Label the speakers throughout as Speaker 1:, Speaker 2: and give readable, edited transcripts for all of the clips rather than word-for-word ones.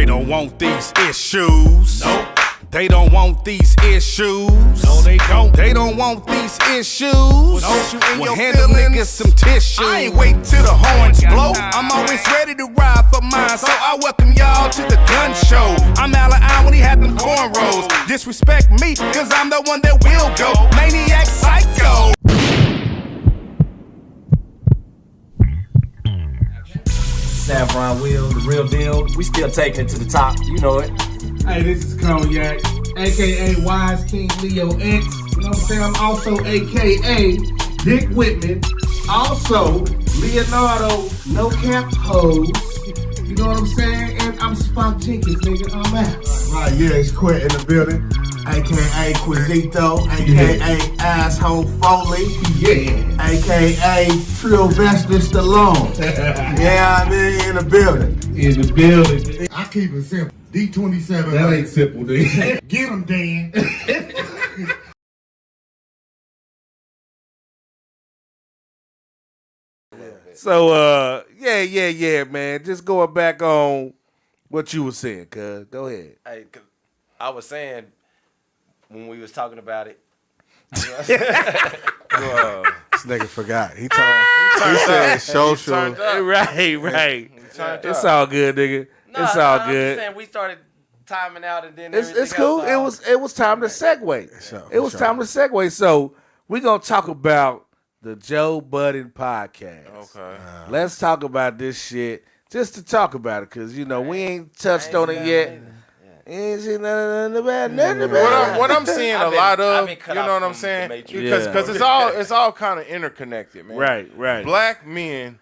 Speaker 1: They don't want these issues. Nope. They don't want these issues.
Speaker 2: No, they don't.
Speaker 1: They don't want these issues.
Speaker 2: Well,
Speaker 1: hand them niggas some tissue.
Speaker 2: I ain't waiting till the horns blow. I'm always ready to ride for mine, so I welcome y'all to the gun show. I'm Al when he had them cornrows. Disrespect me, cause I'm the one that will go. Maniac Psycho.
Speaker 3: Saffron Will, the real deal. We still taking it to the top, you know it.
Speaker 4: Hey, this is Cognac, aka Wise King Leo X. You know what I'm saying? I'm also aka Dick Whitman. Also, Leonardo No Cap Hose. You know what I'm saying? And I'm Spock Jenkins, nigga. I'm out.
Speaker 5: Right, yeah, it's Quit in the building. AKA Quizito, AKA Asshole Foley, AKA Sylvester Stallone. Yeah, I mean, in the building.
Speaker 4: In the building.
Speaker 5: I keep it simple. D27.
Speaker 4: That ain't simple, dude.
Speaker 5: Get him, Dan.
Speaker 6: So, yeah, man. Just going back on what you were saying, cuz. Go ahead.
Speaker 7: Hey, cause I was saying when we was talking about it.
Speaker 6: This nigga forgot. He said social. Right. It's all good, nigga. It's all
Speaker 7: I'm
Speaker 6: good.
Speaker 7: just saying we started timing out and then
Speaker 6: It's cool. It was time to segue. It was time to segue. So we gonna talk about the Joe Budden podcast.
Speaker 7: Okay.
Speaker 6: Let's talk about this shit just to talk about it, cause you know we ain't touched on it yet. Ain't seen nothing about
Speaker 8: What I'm seeing a lot of, you
Speaker 7: cut
Speaker 8: know
Speaker 7: off
Speaker 8: what I'm
Speaker 7: from
Speaker 8: saying?
Speaker 7: the Matrix.
Speaker 8: Because it's all kind of interconnected, man.
Speaker 6: Right.
Speaker 8: Black men,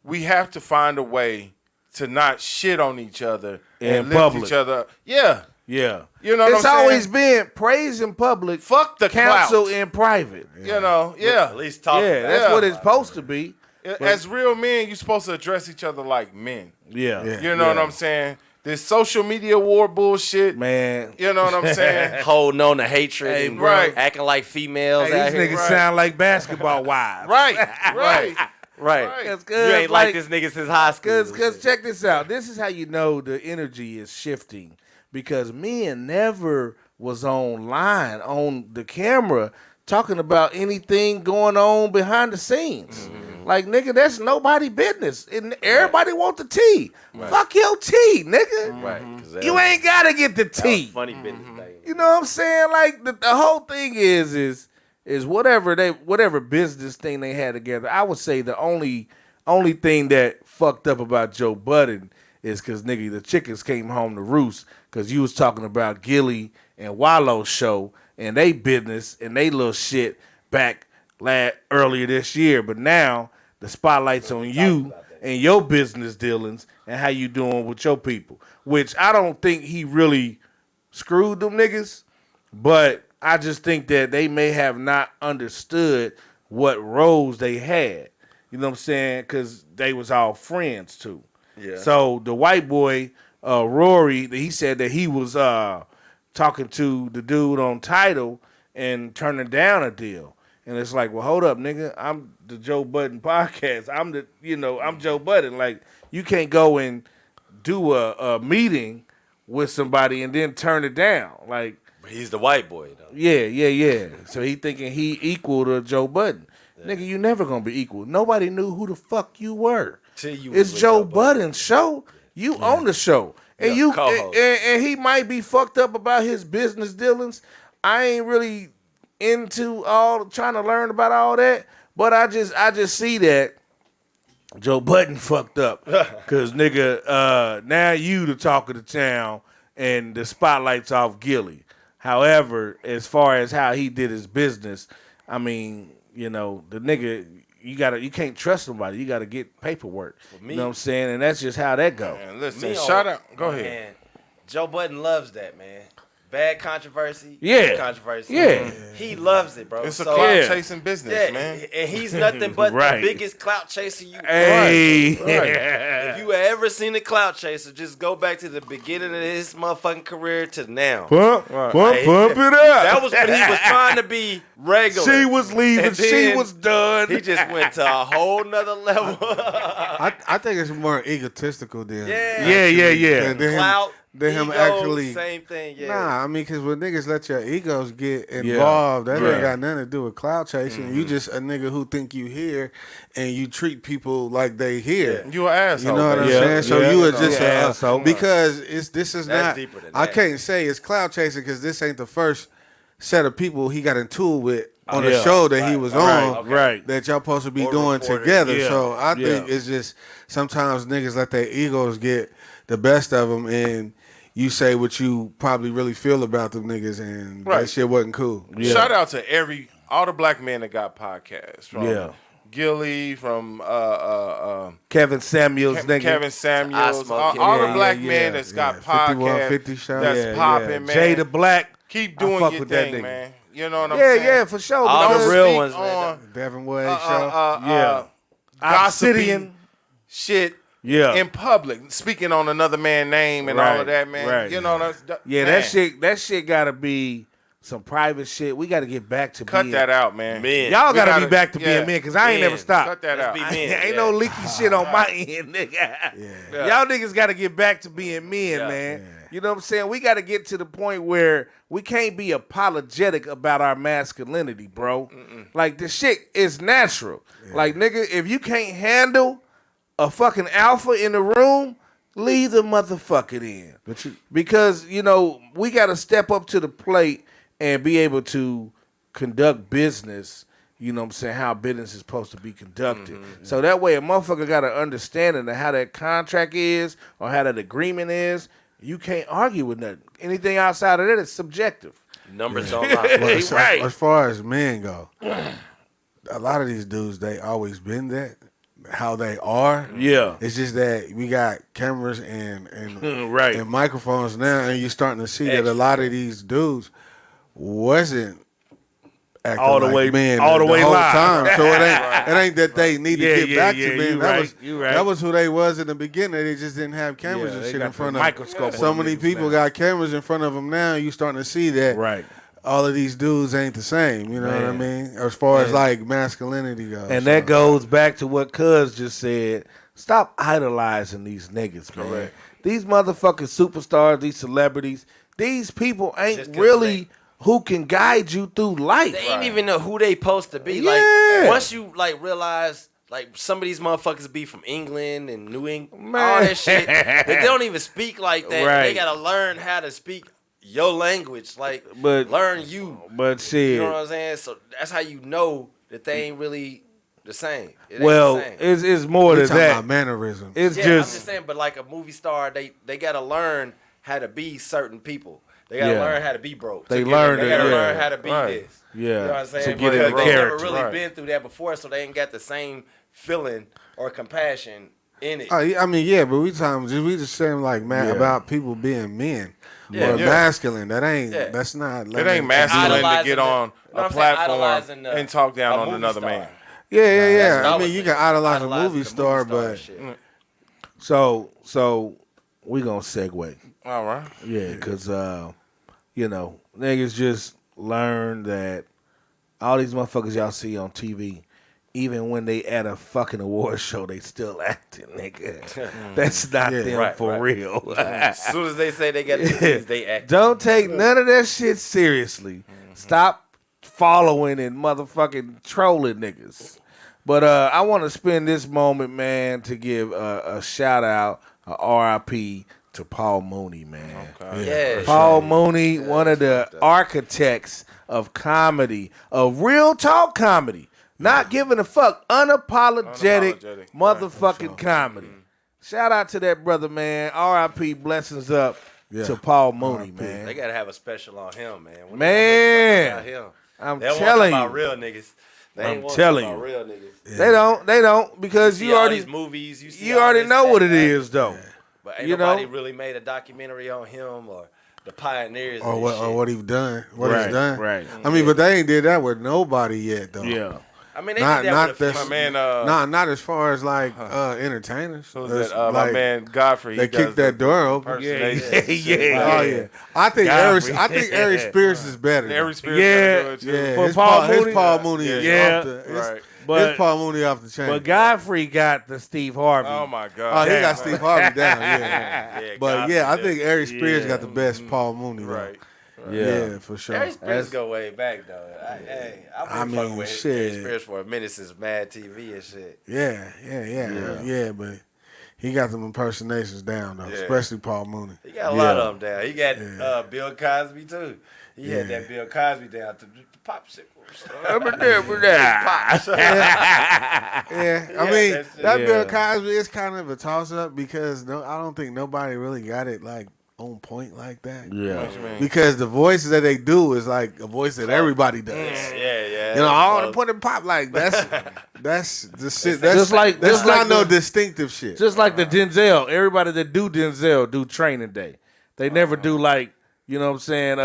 Speaker 8: we have to find a way to not shit on each other
Speaker 6: In
Speaker 8: and lift
Speaker 6: public.
Speaker 8: each other up. Yeah.
Speaker 6: Yeah.
Speaker 8: You know what
Speaker 6: it's
Speaker 8: I'm saying?
Speaker 6: always been praise in public,
Speaker 8: Fuck the
Speaker 6: counsel
Speaker 8: clout.
Speaker 6: in private.
Speaker 8: You know, yeah.
Speaker 7: At least talk.
Speaker 6: Yeah, that's
Speaker 8: Yeah.
Speaker 6: what it's supposed to be.
Speaker 8: As real men, you're supposed to address each other like men.
Speaker 6: Yeah.
Speaker 8: You know what I'm saying? This social media war bullshit,
Speaker 6: Man.
Speaker 8: you know what I'm saying?
Speaker 7: Holding on to hatred
Speaker 6: Hey,
Speaker 7: and
Speaker 6: bro.
Speaker 7: acting like females
Speaker 6: Hey,
Speaker 7: out
Speaker 6: these
Speaker 7: here.
Speaker 6: niggas sound like basketball wives.
Speaker 8: Right.
Speaker 7: Right.
Speaker 6: Cause,
Speaker 7: You ain't like this nigga since high school.
Speaker 6: Because check this out. This is how you know the energy is shifting. Because men never was online on the camera talking about anything going on behind the scenes.
Speaker 7: Mm-hmm.
Speaker 6: Like, nigga, that's nobody business. And everybody want the tea. Fuck your tea, nigga.
Speaker 7: Right. 'Cause that
Speaker 6: You
Speaker 7: was-
Speaker 6: ain't got to get the
Speaker 7: that was
Speaker 6: tea.
Speaker 7: funny business thing.
Speaker 6: You know what I'm saying? Like, the whole thing is whatever business thing they had together. I would say the only thing that fucked up about Joe Budden is because, nigga, the chickens came home to roost because you was talking about Gilly and Wallow's show and they business and they little shit back earlier this year. But now the spotlight's on you and your business dealings and how you doing with your people, which I don't think he really screwed them niggas, but I just think that they may have not understood what roles they had. You know what I'm saying? Because they was all friends too.
Speaker 7: Yeah.
Speaker 6: So the white boy, Rory, he said that he was talking to the dude on Tidal and turning down a deal. And it's like, well, hold up, nigga. I'm the Joe Budden podcast. I'm Joe Budden. Like, you can't go and do a meeting with somebody and then turn it down. Like,
Speaker 7: But he's the white boy, though.
Speaker 6: yeah. So he thinking he equal to Joe Budden. Yeah. Nigga, you never gonna be equal. Nobody knew who the fuck you were. It's Joe Budden's show. You own the show. And and he might be fucked up about his business dealings. I ain't really into trying to learn about all that, but I just see that Joe Budden fucked up. Cause nigga, now you the talk of the town and the spotlight's off Gilly. However, as far as how he did his business, I mean, you know, the nigga, you can't trust somebody. You gotta get paperwork. You know what I'm saying? And that's just how that go.
Speaker 8: Man, listen, shout out. Go ahead.
Speaker 7: Man, Joe Budden loves that, man. bad controversy.
Speaker 6: Yeah.
Speaker 7: Good controversy.
Speaker 6: Yeah.
Speaker 7: He loves it, bro.
Speaker 8: It's a
Speaker 7: So,
Speaker 8: clout chasing business,
Speaker 7: yeah,
Speaker 8: man.
Speaker 7: and he's nothing but
Speaker 6: Right.
Speaker 7: the biggest clout chaser you.
Speaker 6: Hey.
Speaker 7: If you ever seen a clout chaser, just go back to the beginning of his motherfucking career to now.
Speaker 6: Pump it up.
Speaker 7: That was when he was trying to be regular.
Speaker 6: She was leaving.
Speaker 7: And
Speaker 6: She
Speaker 7: then
Speaker 6: was done.
Speaker 7: He just went to a whole nother level.
Speaker 5: I think it's more egotistical than
Speaker 6: Yeah.
Speaker 5: than
Speaker 7: Clout,
Speaker 5: him
Speaker 7: ego,
Speaker 5: actually.
Speaker 7: same thing. Yeah.
Speaker 5: Nah, I mean, because when niggas let your egos get involved, that
Speaker 6: Yeah.
Speaker 5: ain't got nothing to do with cloud chasing. You just a nigga who think you here, and you treat people like they here.
Speaker 8: You an asshole.
Speaker 5: You know what I'm
Speaker 8: baby.
Speaker 5: saying? So
Speaker 6: Yeah.
Speaker 5: you are just
Speaker 6: Yeah,
Speaker 5: an
Speaker 6: asshole.
Speaker 5: because this is
Speaker 7: That's
Speaker 5: not.
Speaker 7: deeper than
Speaker 5: I
Speaker 7: that.
Speaker 5: can't say it's cloud chasing because this ain't the first set of people he got into it with on
Speaker 6: Yeah.
Speaker 5: the show that he was on.
Speaker 7: Okay.
Speaker 6: Right.
Speaker 5: That y'all supposed to be
Speaker 7: Or
Speaker 5: doing
Speaker 7: reported.
Speaker 5: together.
Speaker 6: Yeah.
Speaker 5: So I
Speaker 6: Yeah.
Speaker 5: think it's just sometimes niggas let their egos get the best of them, and you say what you probably really feel about them niggas, and
Speaker 8: Right.
Speaker 5: that shit wasn't cool.
Speaker 6: Yeah.
Speaker 8: Shout out to all the black men that got podcasts. From
Speaker 6: Yeah.
Speaker 8: Gilly, from
Speaker 6: Kevin Samuels, nigga.
Speaker 8: Kevin Samuels,
Speaker 7: Osmo
Speaker 8: all,
Speaker 7: Kid.
Speaker 8: all the
Speaker 6: Yeah,
Speaker 8: black
Speaker 6: yeah,
Speaker 8: men that's got
Speaker 5: 5150
Speaker 8: podcasts
Speaker 5: show.
Speaker 8: that's popping, man.
Speaker 6: Jada Black.
Speaker 8: Keep
Speaker 6: I
Speaker 8: doing
Speaker 6: fuck
Speaker 8: your
Speaker 6: with that
Speaker 8: thing,
Speaker 6: nigga.
Speaker 8: man. You know what I'm
Speaker 6: Yeah,
Speaker 8: saying?
Speaker 6: yeah, for sure.
Speaker 7: All
Speaker 6: because-
Speaker 7: the real
Speaker 8: Speak
Speaker 7: ones, man.
Speaker 8: on
Speaker 5: Devin Wade show.
Speaker 6: Yeah.
Speaker 8: gossipy
Speaker 6: Obsidian.
Speaker 8: shit
Speaker 6: Yeah.
Speaker 8: in public, speaking on another man's name and all
Speaker 6: Right,
Speaker 8: of that, man.
Speaker 6: right.
Speaker 8: You know,
Speaker 6: Yeah,
Speaker 8: man,
Speaker 6: that shit gotta be some private shit. We gotta get back to
Speaker 8: Cut
Speaker 6: being,
Speaker 8: that out, man.
Speaker 7: Men.
Speaker 6: Y'all
Speaker 8: We
Speaker 6: gotta
Speaker 8: gotta-
Speaker 6: be back to
Speaker 8: yeah.
Speaker 6: being men, because I ain't
Speaker 7: Men.
Speaker 6: never stopped.
Speaker 8: Cut that
Speaker 7: Let's
Speaker 8: out.
Speaker 7: be men.
Speaker 6: Ain't
Speaker 7: yeah.
Speaker 6: no leaky shit on my end, nigga.
Speaker 8: Yeah.
Speaker 6: Y'all niggas got to get back to being men,
Speaker 7: Yeah.
Speaker 6: man. You know what I'm saying? We got to get to the point where we can't be apologetic about our masculinity, bro. Like, the shit is natural. Like, nigga, if you can't handle a fucking alpha in the room, leave the motherfucker in. Because, you know, we got to step up to the plate and be able to conduct business, you know what I'm saying, how business is supposed to be conducted. So that way a motherfucker got an understanding of how that contract is or how that agreement is. You can't argue with nothing. Anything outside of that is subjective.
Speaker 7: Numbers don't lie.
Speaker 5: Well, as,
Speaker 6: Right.
Speaker 5: as far as men go, a lot of these dudes, they always been that, how they are.
Speaker 6: Yeah.
Speaker 5: It's just that we got cameras and
Speaker 6: Right.
Speaker 5: and microphones now, and you're starting to see that a lot of these dudes wasn't acting
Speaker 6: All the
Speaker 5: like
Speaker 6: way-
Speaker 5: men
Speaker 6: all the way
Speaker 5: whole
Speaker 6: live.
Speaker 5: time. So it ain't that they need
Speaker 6: Yeah,
Speaker 5: to get
Speaker 6: yeah,
Speaker 5: back
Speaker 6: yeah,
Speaker 5: to men.
Speaker 6: you
Speaker 5: That
Speaker 6: right,
Speaker 5: was
Speaker 6: you right.
Speaker 5: that was who they was in the beginning. They just didn't have cameras
Speaker 6: Yeah,
Speaker 5: and
Speaker 6: they
Speaker 5: shit
Speaker 6: got
Speaker 5: in front
Speaker 6: the
Speaker 5: of
Speaker 6: microscope
Speaker 5: So
Speaker 6: on
Speaker 5: many
Speaker 6: niggas
Speaker 5: people
Speaker 6: now.
Speaker 5: got cameras in front of them now. You starting to see that
Speaker 6: Right.
Speaker 5: all of these dudes ain't the same. You know what I mean? As far as like masculinity goes.
Speaker 6: And
Speaker 5: So,
Speaker 6: that goes back to what Cuz just said. Stop idolizing these niggas, man.
Speaker 8: Correct.
Speaker 6: These motherfucking superstars, these celebrities, these people ain't
Speaker 7: Just 'cause
Speaker 6: really who can guide you through life.
Speaker 7: They ain't even know who they supposed to be.
Speaker 6: Yeah.
Speaker 7: Like once you like realize like some of these motherfuckers be from England and New England, all
Speaker 6: Man.
Speaker 7: that shit. They don't even speak like that.
Speaker 6: Right.
Speaker 7: They gotta learn how to speak your language. Like
Speaker 6: But-
Speaker 7: learn you.
Speaker 6: But shit.
Speaker 7: You know what I'm saying? So that's how you know that they ain't really the same. It ain't
Speaker 6: Well,
Speaker 7: the same.
Speaker 6: it's more
Speaker 5: we
Speaker 6: than
Speaker 5: talking
Speaker 6: that.
Speaker 5: about mannerisms.
Speaker 6: It's
Speaker 7: Yeah, I'm
Speaker 6: just
Speaker 7: just saying, but like a movie star, they gotta learn how to be certain people. They gotta
Speaker 6: Yeah.
Speaker 7: learn how to be broke.
Speaker 6: They
Speaker 7: They
Speaker 6: learn
Speaker 7: gotta
Speaker 6: it, yeah.
Speaker 7: learn how to be
Speaker 8: Right.
Speaker 7: this.
Speaker 6: yeah,
Speaker 7: You know what I'm saying?
Speaker 6: to get in
Speaker 7: Because
Speaker 6: the
Speaker 7: they
Speaker 6: character.
Speaker 7: never really
Speaker 8: Right.
Speaker 7: been through that before, so they ain't got the same feeling or compassion in it.
Speaker 5: Oh, yeah, I mean, yeah, but we just saying like
Speaker 6: Yeah.
Speaker 5: about people being men
Speaker 7: Yeah.
Speaker 5: or
Speaker 8: Yeah.
Speaker 5: masculine. That ain't
Speaker 7: Yeah.
Speaker 5: that's not.
Speaker 8: It ain't masculine to
Speaker 7: Idolizing
Speaker 8: get
Speaker 7: the-
Speaker 8: on
Speaker 7: you know what
Speaker 8: a
Speaker 7: I'm saying?
Speaker 8: platform
Speaker 7: Idolizing the-
Speaker 8: and talk down
Speaker 7: a
Speaker 8: on
Speaker 7: movie
Speaker 8: another
Speaker 7: star.
Speaker 8: man.
Speaker 5: Yeah,
Speaker 7: That's what
Speaker 5: yeah.
Speaker 7: I
Speaker 5: I
Speaker 7: was
Speaker 5: mean, you
Speaker 7: saying.
Speaker 5: can idolize a
Speaker 7: Idolizing
Speaker 5: movie
Speaker 7: the
Speaker 5: star,
Speaker 7: star
Speaker 5: but
Speaker 7: shit.
Speaker 6: So we gonna segue.
Speaker 8: All right.
Speaker 6: Yeah, because, you know, niggas just learn that all these motherfuckers y'all see on TV, even when they at a fucking award show, they still acting, nigga. That's not
Speaker 5: Yeah.
Speaker 6: them
Speaker 7: Right,
Speaker 6: for
Speaker 7: right.
Speaker 6: real.
Speaker 7: As soon as they say they got the disease, they act.
Speaker 6: Don't take none of that shit seriously. Stop following and motherfucking trolling niggas. But I want to spend this moment, man, to give a shout out, a R.I.P. to Paul Mooney, man.
Speaker 7: Yeah.
Speaker 6: Paul Mooney, one of the architects of comedy, of real talk comedy, not giving a fuck, unapologetic
Speaker 8: Unapologetic.
Speaker 6: motherfucking comedy. Shout out to that brother, man. R.I.P. Blessings up
Speaker 5: Yeah.
Speaker 6: to Paul Mooney,
Speaker 7: They
Speaker 6: man.
Speaker 7: gotta have a special on him, man. When
Speaker 6: Man,
Speaker 7: they him.
Speaker 6: I'm
Speaker 7: They don't
Speaker 6: telling
Speaker 7: want to talk about
Speaker 6: you,
Speaker 7: real niggas. They
Speaker 6: I'm
Speaker 7: ain't want
Speaker 6: telling
Speaker 7: to talk
Speaker 6: you.
Speaker 7: about real niggas.
Speaker 6: they don't because
Speaker 7: See
Speaker 6: you
Speaker 7: all
Speaker 6: already
Speaker 7: these movies. You see
Speaker 6: you
Speaker 7: all
Speaker 6: already
Speaker 7: this,
Speaker 6: know
Speaker 7: that,
Speaker 6: what it
Speaker 7: that.
Speaker 6: is though.
Speaker 7: But ain't
Speaker 6: You
Speaker 7: nobody
Speaker 6: know?
Speaker 7: really made a documentary on him or the pioneers.
Speaker 6: or
Speaker 7: of
Speaker 6: what
Speaker 7: this
Speaker 6: or
Speaker 7: shit.
Speaker 6: what he's done. What
Speaker 2: Right,
Speaker 6: he's done.
Speaker 2: right.
Speaker 6: I mean, but they ain't did that with nobody yet though.
Speaker 2: Yeah.
Speaker 7: I mean, they
Speaker 6: Not
Speaker 7: did that
Speaker 6: not
Speaker 7: with a
Speaker 6: this,
Speaker 7: few.
Speaker 8: My man,
Speaker 6: not as far as like entertainers.
Speaker 8: who's
Speaker 6: It's
Speaker 8: that? My
Speaker 6: like,
Speaker 8: man Godfrey.
Speaker 6: they
Speaker 8: he does
Speaker 6: kicked that
Speaker 8: the
Speaker 6: door open.
Speaker 8: impersonation
Speaker 2: Yeah,
Speaker 8: and shit.
Speaker 2: yeah.
Speaker 6: Oh yeah, I think Ari Spears is better. though.
Speaker 8: Every spirit
Speaker 2: Yeah.
Speaker 8: do it too.
Speaker 6: Yeah,
Speaker 2: For
Speaker 6: his
Speaker 2: Paul
Speaker 6: his
Speaker 2: Mooney?
Speaker 6: Paul Mooney is
Speaker 2: Yeah.
Speaker 6: off the
Speaker 8: Right.
Speaker 2: But
Speaker 6: his Paul Mooney off the chain.
Speaker 2: but Godfrey got the Steve Harvey.
Speaker 8: Oh my
Speaker 6: Oh,
Speaker 8: God.
Speaker 6: he got
Speaker 2: down.
Speaker 6: Steve Harvey down, yeah.
Speaker 7: Yeah,
Speaker 6: But
Speaker 7: Godfrey
Speaker 6: yeah, I
Speaker 7: did.
Speaker 6: think Ari Spears
Speaker 2: Yeah.
Speaker 6: got the best Paul Mooney. Though.
Speaker 8: Right.
Speaker 6: Yeah, for sure.
Speaker 7: Harry Spears go way back though. I've been fucking with Harry
Speaker 6: shit.
Speaker 7: Spears for a minute since Mad TV and shit.
Speaker 6: Yeah, but he got them impersonations down though,
Speaker 7: Yeah.
Speaker 6: especially Paul Mooney.
Speaker 7: He got a lot of them down. He got Bill Cosby too. He had
Speaker 6: Yeah.
Speaker 7: that Bill Cosby down to popsicles.
Speaker 6: Yeah, I mean
Speaker 7: that's it.
Speaker 6: that Bill
Speaker 2: Yeah.
Speaker 6: Cosby is kind of a toss up because I don't think nobody really got it like on point like that.
Speaker 2: Yeah.
Speaker 8: What you mean?
Speaker 6: Because the voices that they do is like a voice that everybody does.
Speaker 7: Yeah.
Speaker 6: You know, I want to put in pop like that's the shit. That's
Speaker 2: Just like-
Speaker 6: that's
Speaker 2: just
Speaker 6: not
Speaker 2: like
Speaker 6: no
Speaker 2: the-
Speaker 6: distinctive shit.
Speaker 2: Just like the Denzel. Everybody that do Denzel do Training Day. They never do like, you know what I'm saying,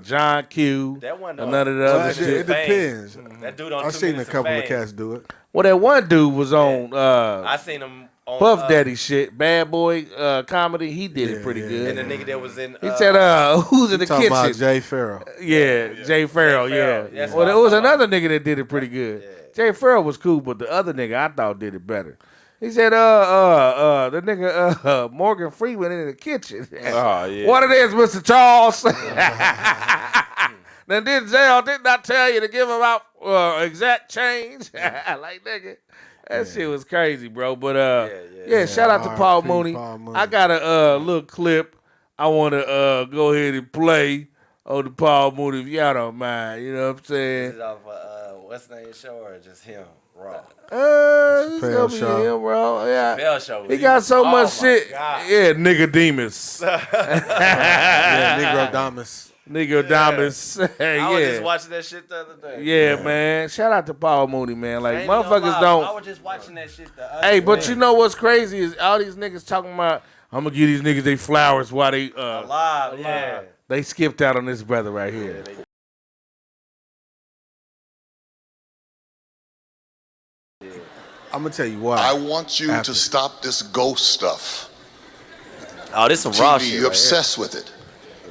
Speaker 2: John Q.
Speaker 7: That one,
Speaker 2: or none of the
Speaker 6: Well,
Speaker 2: other
Speaker 6: it
Speaker 2: shit.
Speaker 6: depends.
Speaker 7: That dude on
Speaker 6: I've
Speaker 7: 2
Speaker 6: seen a
Speaker 7: Minutes of
Speaker 6: couple of
Speaker 7: Fame.
Speaker 6: cats do it.
Speaker 2: Well, that one dude was on
Speaker 7: I seen him on
Speaker 2: Puff Daddy shit, Bad Boy comedy. He did it pretty
Speaker 6: yeah,
Speaker 2: good.
Speaker 7: and the nigga that was in.
Speaker 2: He said, who's in the
Speaker 6: Talking about
Speaker 2: kitchen?
Speaker 6: Jay Farrell.
Speaker 2: Yeah, Jay Farrell,
Speaker 7: Farrell.
Speaker 2: yeah.
Speaker 7: That's
Speaker 2: Well,
Speaker 7: what
Speaker 2: there
Speaker 7: I'm
Speaker 2: was
Speaker 7: talking
Speaker 2: another nigga that did it pretty good. Jay Farrell was cool, but the other nigga I thought did it better. He said, the nigga Morgan Freeman in the kitchen.
Speaker 8: Oh, yeah.
Speaker 2: What it is, Mr. Charles? Now, Denzel did not tell you to give him out exact change. Like, nigga, that shit was crazy, bro. But, shout out to Paul
Speaker 6: R.I.P.
Speaker 2: Mooney.
Speaker 6: Paul Mooney.
Speaker 2: I got a little clip I want to go ahead and play on the Paul Mooney, if y'all don't mind. You know what I'm saying?
Speaker 7: Is it off what's the name show or just him raw?
Speaker 2: It's
Speaker 6: Chappelle
Speaker 2: gonna be
Speaker 6: Show.
Speaker 2: him, bro. Yeah.
Speaker 7: Bell show.
Speaker 2: He got so much
Speaker 7: my
Speaker 2: shit.
Speaker 7: God.
Speaker 2: Yeah, nigga Demus.
Speaker 6: Yeah, Negro Damas.
Speaker 2: Nigga Demus.
Speaker 7: I was
Speaker 2: Yeah.
Speaker 7: just watching that shit the other day.
Speaker 2: Yeah, man. Shout out to Paul Mooney, man.
Speaker 7: I
Speaker 2: Like,
Speaker 7: ain't gonna
Speaker 2: motherfuckers
Speaker 7: lie, I
Speaker 2: don't.
Speaker 7: was just watching that shit the other
Speaker 2: Hey, but
Speaker 7: day.
Speaker 2: you know what's crazy is all these niggas talking about, I'm going to give these niggas they flowers while they
Speaker 7: Alive, yeah.
Speaker 2: they skipped out on this brother right here.
Speaker 6: I'm gonna tell you why.
Speaker 9: I want you to stop this ghost stuff.
Speaker 7: Oh, this some raw
Speaker 9: TV,
Speaker 7: shit.
Speaker 9: you're
Speaker 7: right
Speaker 9: obsessed with it.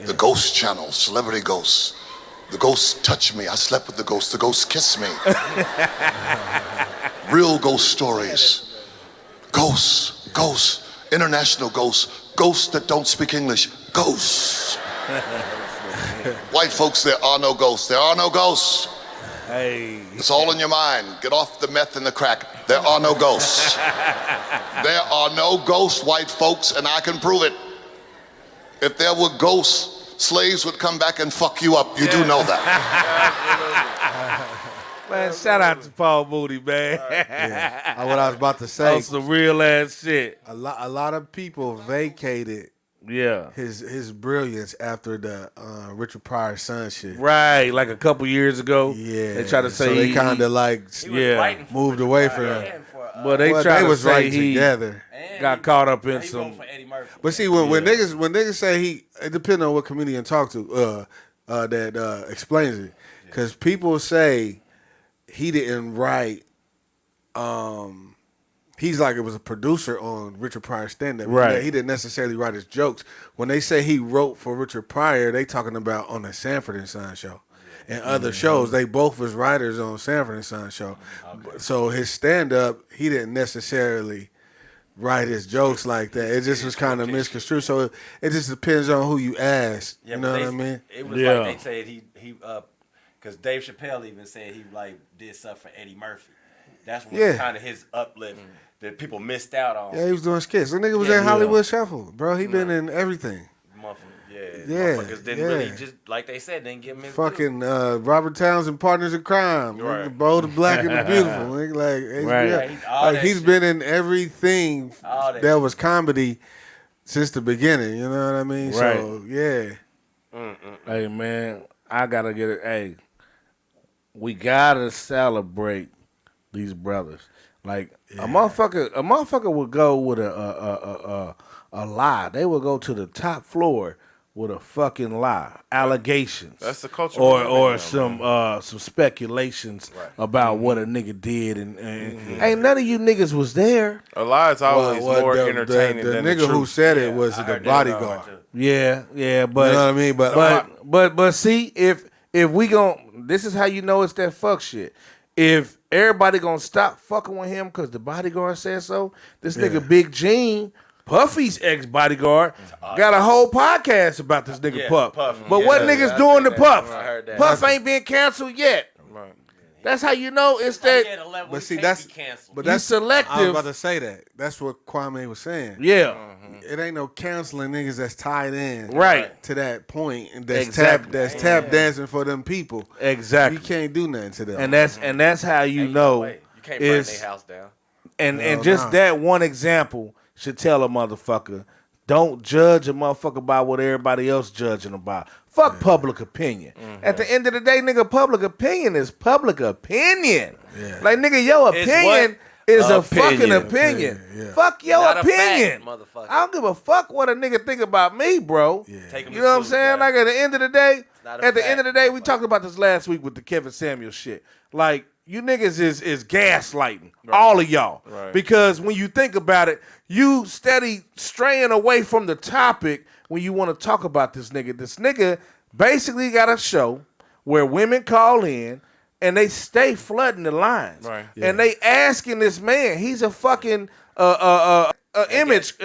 Speaker 9: The ghost channel, celebrity ghosts. The ghost touched me. I slept with the ghost. The ghost kissed me. Real ghost stories. Ghosts. International ghosts. Ghosts that don't speak English. Ghosts. White folks, there are no ghosts. There are no ghosts.
Speaker 2: Hey.
Speaker 9: It's all in your mind. Get off the meth and the crack. There are no ghosts. There are no ghosts, white folks, and I can prove it. If there were ghosts, slaves would come back and fuck you up. You do know that.
Speaker 2: Man, shout out to Paul Mooney, man.
Speaker 6: What I was about to say.
Speaker 2: On some real ass shit.
Speaker 6: A lot of people vacated
Speaker 2: Yeah.
Speaker 6: his brilliance after the Richard Pryor son shit.
Speaker 2: Right, like a couple years ago.
Speaker 6: Yeah,
Speaker 2: They try to say
Speaker 6: so they
Speaker 2: he-
Speaker 6: kind of like
Speaker 2: yeah,
Speaker 6: moved away from him.
Speaker 2: but they
Speaker 6: Well,
Speaker 2: try
Speaker 6: they
Speaker 2: to
Speaker 6: was
Speaker 2: say
Speaker 6: right
Speaker 2: he
Speaker 6: together.
Speaker 2: got caught up in
Speaker 7: He
Speaker 2: some.
Speaker 7: voted for Eddie Murphy.
Speaker 6: But see, when niggas say it depends on what comedian talk to that explains it, because people say he didn't write. He's like it was a producer on Richard Pryor's stand-up.
Speaker 2: Right.
Speaker 6: He didn't necessarily write his jokes. When they say he wrote for Richard Pryor, they talking about on the Sanford and Son show. And other shows, they both was writers on Sanford and Son show. So his stand-up, he didn't necessarily write his jokes like that. It just was kind of misconstrued. So it just depends on who you ask.
Speaker 7: Yeah,
Speaker 6: You
Speaker 7: but
Speaker 6: know
Speaker 7: they-
Speaker 6: what I mean?
Speaker 7: It was
Speaker 2: Yeah.
Speaker 7: like they said he because Dave Chappelle even said he like did stuff for Eddie Murphy. That's what
Speaker 6: Yeah.
Speaker 7: kind of his uplift that people missed out on.
Speaker 6: Yeah, he was doing skits. The nigga was
Speaker 7: Yeah,
Speaker 6: in
Speaker 7: yeah.
Speaker 6: Hollywood Shuffle, bro. He been in everything. Yeah,
Speaker 7: Motherfuckers didn't
Speaker 6: yeah.
Speaker 7: really just like they said didn't give him his due.
Speaker 6: Fucking Robert Townsend, Partners in Crime,
Speaker 7: Right.
Speaker 6: nigga, Bold, the Black, and the Beautiful. Nigga, like HBO.
Speaker 2: Right.
Speaker 7: Yeah, all
Speaker 6: Like
Speaker 7: that
Speaker 6: he's
Speaker 7: shit.
Speaker 6: been in everything
Speaker 7: All that
Speaker 6: that
Speaker 7: shit.
Speaker 6: was comedy since the beginning. You know what I mean?
Speaker 2: Right.
Speaker 6: So yeah,
Speaker 2: Hey man, I gotta get it. Hey, we gotta celebrate these brothers. Like a motherfucker would go with a lie. They would go to the top floor
Speaker 6: with a fucking lie, allegations.
Speaker 8: That's the culture.
Speaker 6: Or some speculations about what a nigga did, and ain't none of you niggas was there.
Speaker 8: A lie is always more entertaining
Speaker 5: the
Speaker 8: than
Speaker 5: nigga
Speaker 8: the truth.
Speaker 5: who said it was the bodyguard.
Speaker 6: Yeah, but
Speaker 5: You know what I mean?
Speaker 6: but see, if we gon' this is how you know it's that fuck shit. If everybody gonna stop fucking with him because the bodyguard said so, this nigga Big Gene, Puffy's ex-bodyguard, got a whole podcast about this nigga Puff. But what niggas doing to Puff? Puff ain't been canceled yet.
Speaker 8: Right.
Speaker 6: That's how you know it's that.
Speaker 5: But see, that's
Speaker 6: selective.
Speaker 5: I was about to say that. That's what Kwame was saying.
Speaker 6: Yeah.
Speaker 5: It ain't no canceling niggas that's tied in to that point and that's tap dancing for them people.
Speaker 6: Exactly.
Speaker 5: You can't do nothing to them.
Speaker 6: And that's how you know
Speaker 7: You can't burn their house down.
Speaker 6: And just that one example should tell a motherfucker, don't judge a motherfucker by what everybody else judging about. Fuck public opinion. At the end of the day, nigga, public opinion is public opinion. Like, nigga, your opinion is a fucking opinion. Fuck your
Speaker 7: Not
Speaker 6: opinion.
Speaker 7: a fact, motherfucker.
Speaker 6: I don't give a fuck what a nigga think about me, bro.
Speaker 7: Take 'em
Speaker 6: You
Speaker 7: to
Speaker 6: know what I'm
Speaker 7: school,
Speaker 6: saying?
Speaker 7: guys.
Speaker 6: Like, at the end of the day,
Speaker 7: not a fact,
Speaker 6: we talked about this last week with the Kevin Samuel shit. Like, you niggas is gaslighting, all of y'all.
Speaker 8: Right.
Speaker 6: Because when you think about it, you steady straying away from the topic when you want to talk about this nigga. This nigga basically got a show where women call in and they stay flooding the lines.
Speaker 8: Right.
Speaker 6: And they asking this man, he's a fucking image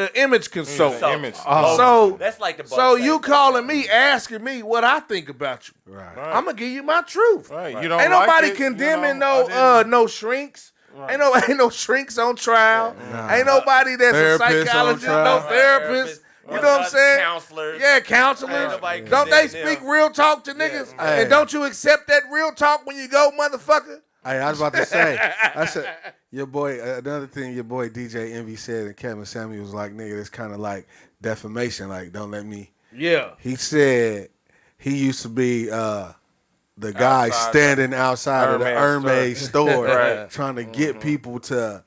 Speaker 6: consultant.
Speaker 8: Image.
Speaker 6: So
Speaker 7: That's like the
Speaker 6: so you calling me, asking me what I think about you.
Speaker 5: Right.
Speaker 6: I'm gonna give you my truth.
Speaker 8: Right. You don't
Speaker 6: Ain't
Speaker 8: like
Speaker 6: nobody
Speaker 8: it,
Speaker 6: condemning
Speaker 8: I didn't.
Speaker 6: no shrinks. Ain't no shrinks on trial. Ain't nobody that's a
Speaker 5: Therapists on
Speaker 6: psychologist,
Speaker 5: trial.
Speaker 6: no therapist. You know what I'm saying?
Speaker 7: Counselors.
Speaker 6: Yeah, counselors.
Speaker 7: nobody
Speaker 6: Don't they
Speaker 7: condemning
Speaker 6: speak real talk to niggas?
Speaker 5: Hey.
Speaker 6: And don't you accept that real talk when you go, motherfucker?
Speaker 5: Hey, I was about to say, I said, your boy, another thing your boy DJ Envy said, and Kevin Samuel was like, nigga, it's kind of like defamation, like, don't let me.
Speaker 6: Yeah.
Speaker 5: He said he used to be the guy standing outside of the Hermes store trying to get people to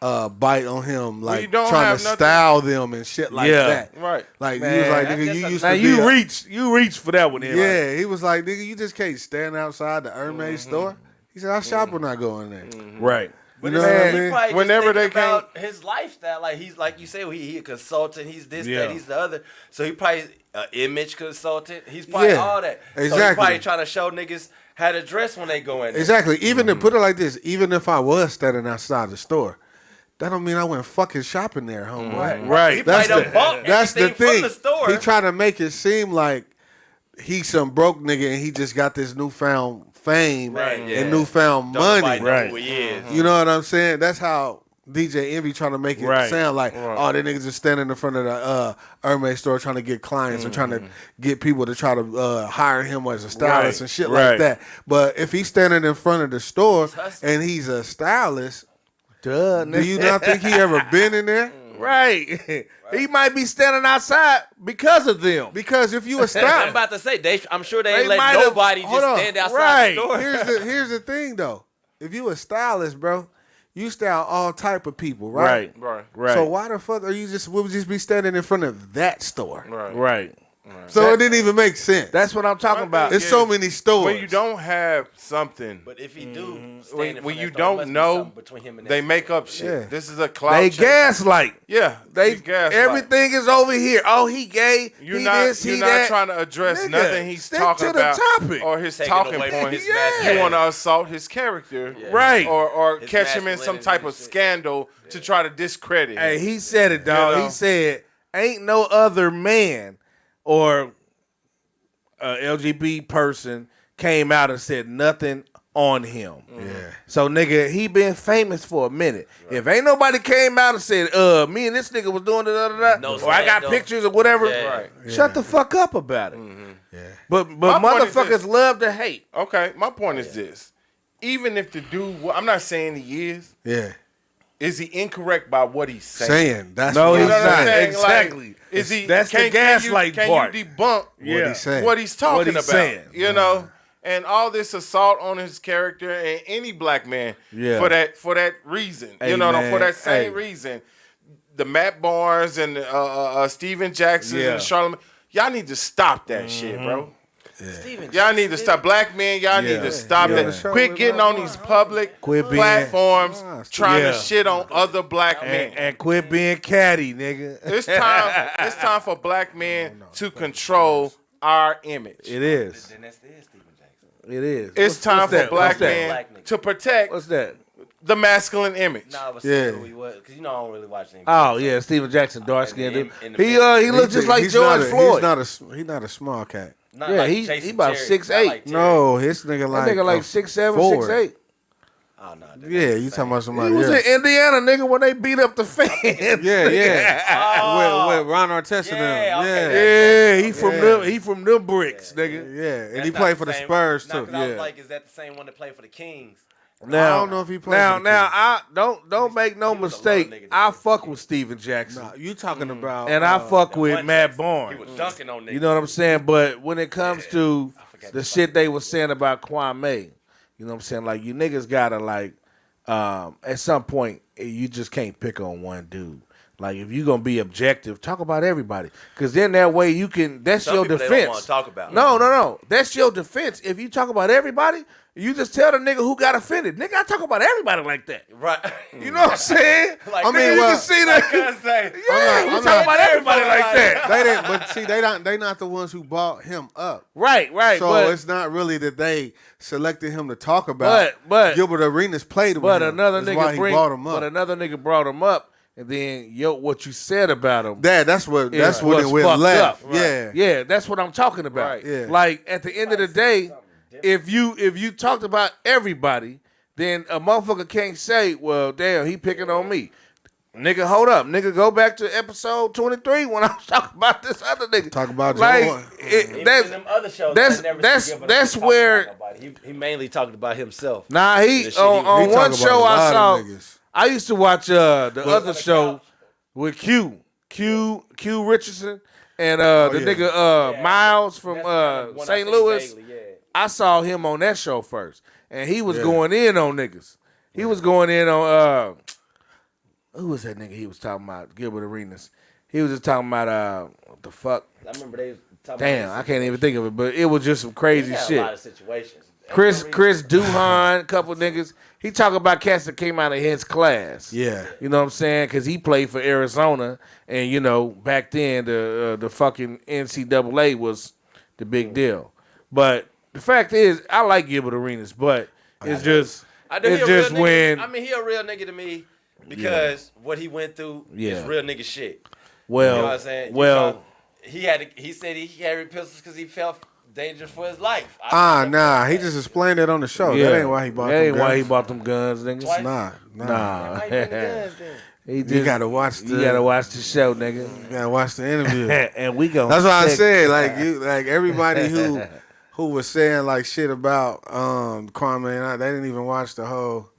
Speaker 5: bite on him, like trying to style them and shit like that.
Speaker 8: Right.
Speaker 5: Like, he was like, nigga, you used to be
Speaker 6: you reach for that one.
Speaker 5: Yeah, he was like, nigga, you just can't stand outside the Hermes store. He said, I shop when I go in there.
Speaker 6: Right.
Speaker 5: You know what I
Speaker 7: He
Speaker 5: mean?
Speaker 7: probably
Speaker 8: Whenever
Speaker 7: just
Speaker 8: they
Speaker 7: about his lifestyle, like he's like you say, he a consultant, he's this, that, he's the other. So he probably an image consultant. He's probably all that.
Speaker 5: Exactly.
Speaker 7: So he probably trying to show niggas how to dress when they go in there.
Speaker 5: Exactly. Even to put it like this, even if I was standing outside the store, that don't mean I went fucking shopping there, homeboy.
Speaker 6: Right.
Speaker 7: He probably done bought
Speaker 5: That's the
Speaker 7: everything
Speaker 5: thing.
Speaker 7: from the store.
Speaker 5: He trying to make it seem like he's some broke nigga and he just got this newfound fame and newfound money.
Speaker 7: Know who he is.
Speaker 5: You know what I'm saying? That's how DJ Envy trying to make it sound like, oh, that niggas just standing in front of the Hermes store trying to get clients and trying to get people to try to hire him as a stylist and shit like that. But if he's standing in front of the store and he's a stylist, do you not think he ever been in there?
Speaker 6: Right. He might be standing outside because of them.
Speaker 5: Because if you a
Speaker 7: I'm
Speaker 5: stylist,
Speaker 7: about to say, I'm sure they
Speaker 6: They
Speaker 7: ain't let
Speaker 6: might have-
Speaker 7: nobody just stand outside the store.
Speaker 5: Here's the thing though. If you a stylist, bro, you style all type of people, right?
Speaker 8: Right.
Speaker 5: So why the fuck are you would just be standing in front of that store?
Speaker 6: Right.
Speaker 5: So it didn't even make sense.
Speaker 6: That's what I'm talking about.
Speaker 5: It's so many stores.
Speaker 8: When you don't have something,
Speaker 7: But if he do,
Speaker 8: when you don't know, they make up shit.
Speaker 5: Yeah.
Speaker 8: This is a cloud.
Speaker 6: They
Speaker 8: chase.
Speaker 6: gaslight.
Speaker 8: Yeah,
Speaker 6: They
Speaker 8: you gaslight.
Speaker 6: everything is over here. Oh, he gay.
Speaker 8: You're
Speaker 6: he
Speaker 8: not.
Speaker 6: this. He
Speaker 8: You're not
Speaker 6: that.
Speaker 8: trying to address
Speaker 6: Nigga,
Speaker 8: nothing he's
Speaker 6: stick
Speaker 8: talking
Speaker 6: to the
Speaker 8: about
Speaker 6: topic.
Speaker 8: or his
Speaker 7: Taking
Speaker 8: talking
Speaker 7: away from
Speaker 8: points.
Speaker 7: his masculinity.
Speaker 8: You want to assault his character,
Speaker 6: Right.
Speaker 8: Or
Speaker 7: His
Speaker 8: catch him in some
Speaker 7: masculinity
Speaker 8: type
Speaker 7: and
Speaker 8: of
Speaker 7: shit.
Speaker 8: scandal to try to discredit him.
Speaker 6: Hey, he said it, dog.
Speaker 8: You know?
Speaker 6: He said, "Ain't no other man or LGBT person came out and said nothing on him."
Speaker 5: Yeah.
Speaker 6: So nigga, he been famous for a minute. If ain't nobody came out and said, me and this nigga was doing it,
Speaker 7: No
Speaker 6: or I got
Speaker 7: scandal.
Speaker 6: pictures or whatever,
Speaker 7: Yeah.
Speaker 6: shut the fuck up about it.
Speaker 5: Yeah.
Speaker 6: But
Speaker 8: My point is
Speaker 6: motherfuckers
Speaker 8: this.
Speaker 6: love to hate.
Speaker 8: Okay, my point is this: even if the dude, I'm not saying he
Speaker 5: Yeah.
Speaker 8: is he incorrect by what he's saying?
Speaker 5: That's
Speaker 6: No,
Speaker 5: what
Speaker 6: he's
Speaker 5: I'm
Speaker 8: You know what I'm
Speaker 6: not.
Speaker 8: saying?
Speaker 6: Exactly.
Speaker 8: Like, is he?
Speaker 6: That's the
Speaker 8: can
Speaker 6: gaslight part.
Speaker 8: Can you debunk
Speaker 6: Yeah.
Speaker 5: What he's saying.
Speaker 8: what he's talking
Speaker 6: What he's
Speaker 8: about?
Speaker 6: saying.
Speaker 8: You know, and all this assault on his character and any black man for that reason.
Speaker 6: Hey,
Speaker 8: you know,
Speaker 6: man.
Speaker 8: for that same
Speaker 6: Hey.
Speaker 8: reason. The Matt Barnes and Steven Jackson and Charlamagne. Y'all need to stop that shit, bro.
Speaker 7: Steven,
Speaker 8: Y'all need to stop. Black men, y'all need to stop that. Quit getting on these public platforms trying to shit on other black men.
Speaker 6: And quit being catty, nigga.
Speaker 8: It's time for black men to control our image.
Speaker 6: It is.
Speaker 7: Then that's Steven Jackson.
Speaker 6: It is.
Speaker 8: It's time for black men to protect
Speaker 6: What's that?
Speaker 8: the masculine image.
Speaker 7: Nah, but who he was, because I don't really watch anything.
Speaker 6: Oh yeah, Steven Jackson, dark skinned. He looked just like
Speaker 5: He's
Speaker 6: George Floyd.
Speaker 5: He's not a small cat.
Speaker 7: Not
Speaker 6: Yeah,
Speaker 7: like
Speaker 6: he
Speaker 7: Jason
Speaker 6: about
Speaker 7: Terry,
Speaker 6: 6'8".
Speaker 7: not like Terry.
Speaker 5: No, his nigga
Speaker 6: That nigga like 6'7", 6'8".
Speaker 7: Oh, no,
Speaker 5: Yeah, you talking about somebody
Speaker 6: He was
Speaker 5: else.
Speaker 6: in Indiana, nigga, when they beat up the fans.
Speaker 5: Yeah. With Ron Artest and them.
Speaker 6: Yeah, he from them bricks, nigga.
Speaker 5: Yeah, and he played for the Spurs too.
Speaker 7: I was like, is that the same one that played for the Kings?
Speaker 6: Now,
Speaker 5: I don't know if he played.
Speaker 6: Now, I don't make no
Speaker 7: He was a little
Speaker 6: mistake.
Speaker 7: nigga.
Speaker 6: I fuck with Steven Jackson,
Speaker 5: Nah, you talking about?
Speaker 6: and I fuck with
Speaker 7: One
Speaker 6: Matt
Speaker 7: Jackson.
Speaker 6: Barnes.
Speaker 7: He was dunking on niggas.
Speaker 6: You know what I'm saying? But when it comes to
Speaker 7: forgot
Speaker 6: the
Speaker 7: about
Speaker 6: shit they was saying about Kwame, you know what I'm saying? Like, you niggas gotta, like, at some point, you just can't pick on one dude. Like, if you gonna be objective, talk about everybody. Because then that way you can, that's
Speaker 7: Some
Speaker 6: your
Speaker 7: people they
Speaker 6: defense.
Speaker 7: don't want to talk about.
Speaker 6: No. That's your defense. If you talk about everybody, you just tell the nigga who got offended. Nigga, I talk about everybody like that.
Speaker 7: Right.
Speaker 6: You know what I'm saying?
Speaker 7: Like,
Speaker 6: I mean,
Speaker 7: nigga,
Speaker 6: you
Speaker 5: well,
Speaker 6: can see that. Yeah, you talk about everybody like that.
Speaker 5: They didn't, but see, they not the ones who bought him up.
Speaker 6: Right.
Speaker 5: So
Speaker 6: but,
Speaker 5: it's not really that they selected him to talk about.
Speaker 6: But
Speaker 5: Gilbert Arenas played with
Speaker 6: But
Speaker 5: him.
Speaker 6: another
Speaker 5: That's why
Speaker 6: nigga
Speaker 5: he brought him up.
Speaker 6: But another nigga brought him up, and then what you said about him.
Speaker 5: That's what it
Speaker 6: was
Speaker 5: went
Speaker 6: fucked
Speaker 5: left.
Speaker 6: up.
Speaker 5: Yeah.
Speaker 6: Yeah, that's what I'm talking about.
Speaker 8: Right.
Speaker 5: Yeah.
Speaker 6: Like at the end of the day, if you talked about everybody, then a motherfucker can't say, well, damn, he picking on me. Nigga, hold up. Nigga, go back to episode 23 when I was talking about this other nigga.
Speaker 5: Talk about
Speaker 6: like
Speaker 5: Joe.
Speaker 7: Even in them other shows,
Speaker 6: where
Speaker 7: he mainly talked about himself.
Speaker 6: Nah,
Speaker 7: The shit
Speaker 6: on
Speaker 5: he
Speaker 6: one
Speaker 5: talk about
Speaker 6: show
Speaker 5: a
Speaker 6: I
Speaker 5: lot
Speaker 6: saw.
Speaker 5: of niggas.
Speaker 6: I used to watch the other show with Q Richardson and the nigga Miles from St. Louis. I saw him on that show first, and he was going in on niggas. He was going in on who was that nigga? He was talking about Gilbert Arenas. He was just talking about what the fuck.
Speaker 7: I remember they was talking
Speaker 6: Damn,
Speaker 7: about
Speaker 6: I can't even think of it, but it was just some crazy shit.
Speaker 7: A lot of situations.
Speaker 6: Chris Duhan, couple niggas. He talk about cats that came out of his class.
Speaker 5: Yeah.
Speaker 6: You know what I'm saying? Because he played for Arizona, and you know back then the fucking NCAA was the big deal. But the fact is, I like Gilbert Arenas, but it's just when
Speaker 7: I mean, he a real nigga to me because what he went through is real nigga shit.
Speaker 6: Well,
Speaker 7: you know what I'm saying? He said he carried pistols because he felt dangerous for his life.
Speaker 5: Nah, he just explained it on the show. That ain't why he bought them guns.
Speaker 6: That ain't why he bought them guns, niggas.
Speaker 7: Twice?
Speaker 5: Nah.
Speaker 6: You
Speaker 5: gotta watch the.
Speaker 6: You gotta watch the show, nigga.
Speaker 5: You gotta watch the interview.
Speaker 6: And we go.
Speaker 5: That's what I said. Like everybody who was saying like shit about Kwame, they didn't even watch the whole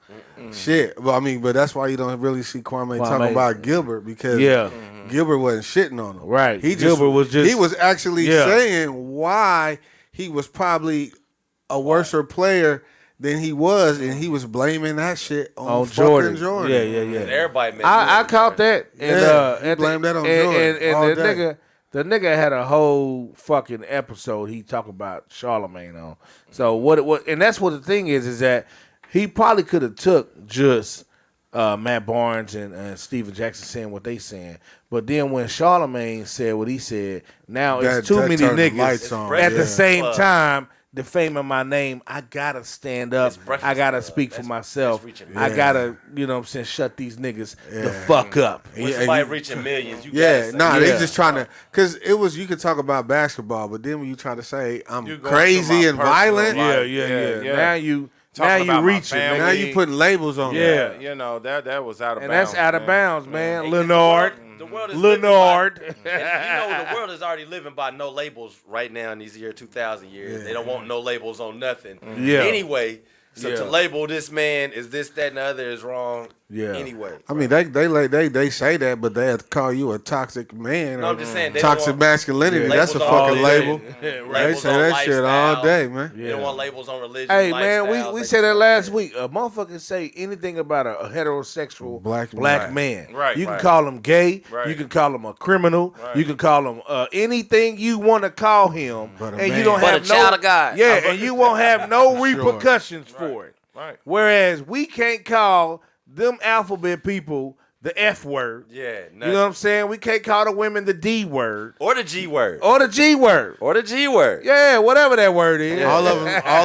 Speaker 5: shit. Well, I mean, but that's why you don't really see Kwame talking about Gilbert because Gilbert wasn't shitting on him.
Speaker 6: Right.
Speaker 5: Gilbert was actually saying why he was probably a worser player than he was, and he was blaming that shit on Jordan.
Speaker 6: Yeah.
Speaker 7: Everybody
Speaker 6: I caught that. And,
Speaker 5: he blamed that on Jordan
Speaker 6: and
Speaker 5: all
Speaker 6: the
Speaker 5: day.
Speaker 6: The nigga had a whole fucking episode he talked about Charlemagne on. So what and that's what the thing is that he probably could have took just Matt Barnes and Steven Jackson saying what they saying. But then when Charlemagne said what he said, now it's too many niggas at the same time defaming my name. I gotta stand up. I gotta speak for myself. I gotta, you know what I'm saying, shut these niggas the fuck up.
Speaker 7: When somebody reaching millions, you
Speaker 5: they just trying to, because it was, you could talk about basketball, but then when you try to say I'm crazy and violent,
Speaker 6: now you reaching.
Speaker 5: Now you putting labels on
Speaker 8: it. You know, that was out of bounds.
Speaker 6: And that's out of bounds, man.
Speaker 7: The world is
Speaker 6: Leonard.
Speaker 7: And you know the world is already living by no labels right now in these year 2000 years. They don't want no labels on nothing.
Speaker 6: Yeah.
Speaker 7: Anyway, so to label this man is this, that, and the other is wrong.
Speaker 6: Yeah.
Speaker 7: Anyway.
Speaker 5: I mean, they say that, but they have to call you a toxic man.
Speaker 7: No, I'm just saying.
Speaker 5: Toxic masculinity. That's a fucking label. They say that shit all day, man.
Speaker 7: They don't want labels on religion.
Speaker 6: Hey, man, we said that last week. A motherfucker say anything about a heterosexual black man.
Speaker 8: Right.
Speaker 6: You can call him gay.
Speaker 8: Right.
Speaker 6: You can call him a criminal.
Speaker 8: Right.
Speaker 6: You can call him anything you want to call him. And you don't have
Speaker 7: a child of God.
Speaker 6: Yeah, and you won't have no repercussions for it.
Speaker 8: Right.
Speaker 6: Whereas we can't call them alphabet people the F word.
Speaker 7: Yeah.
Speaker 6: You know what I'm saying? We can't call the women the D word.
Speaker 7: Or the G word.
Speaker 6: Or the G word.
Speaker 7: Or the G word.
Speaker 6: Yeah, whatever that word is.
Speaker 5: All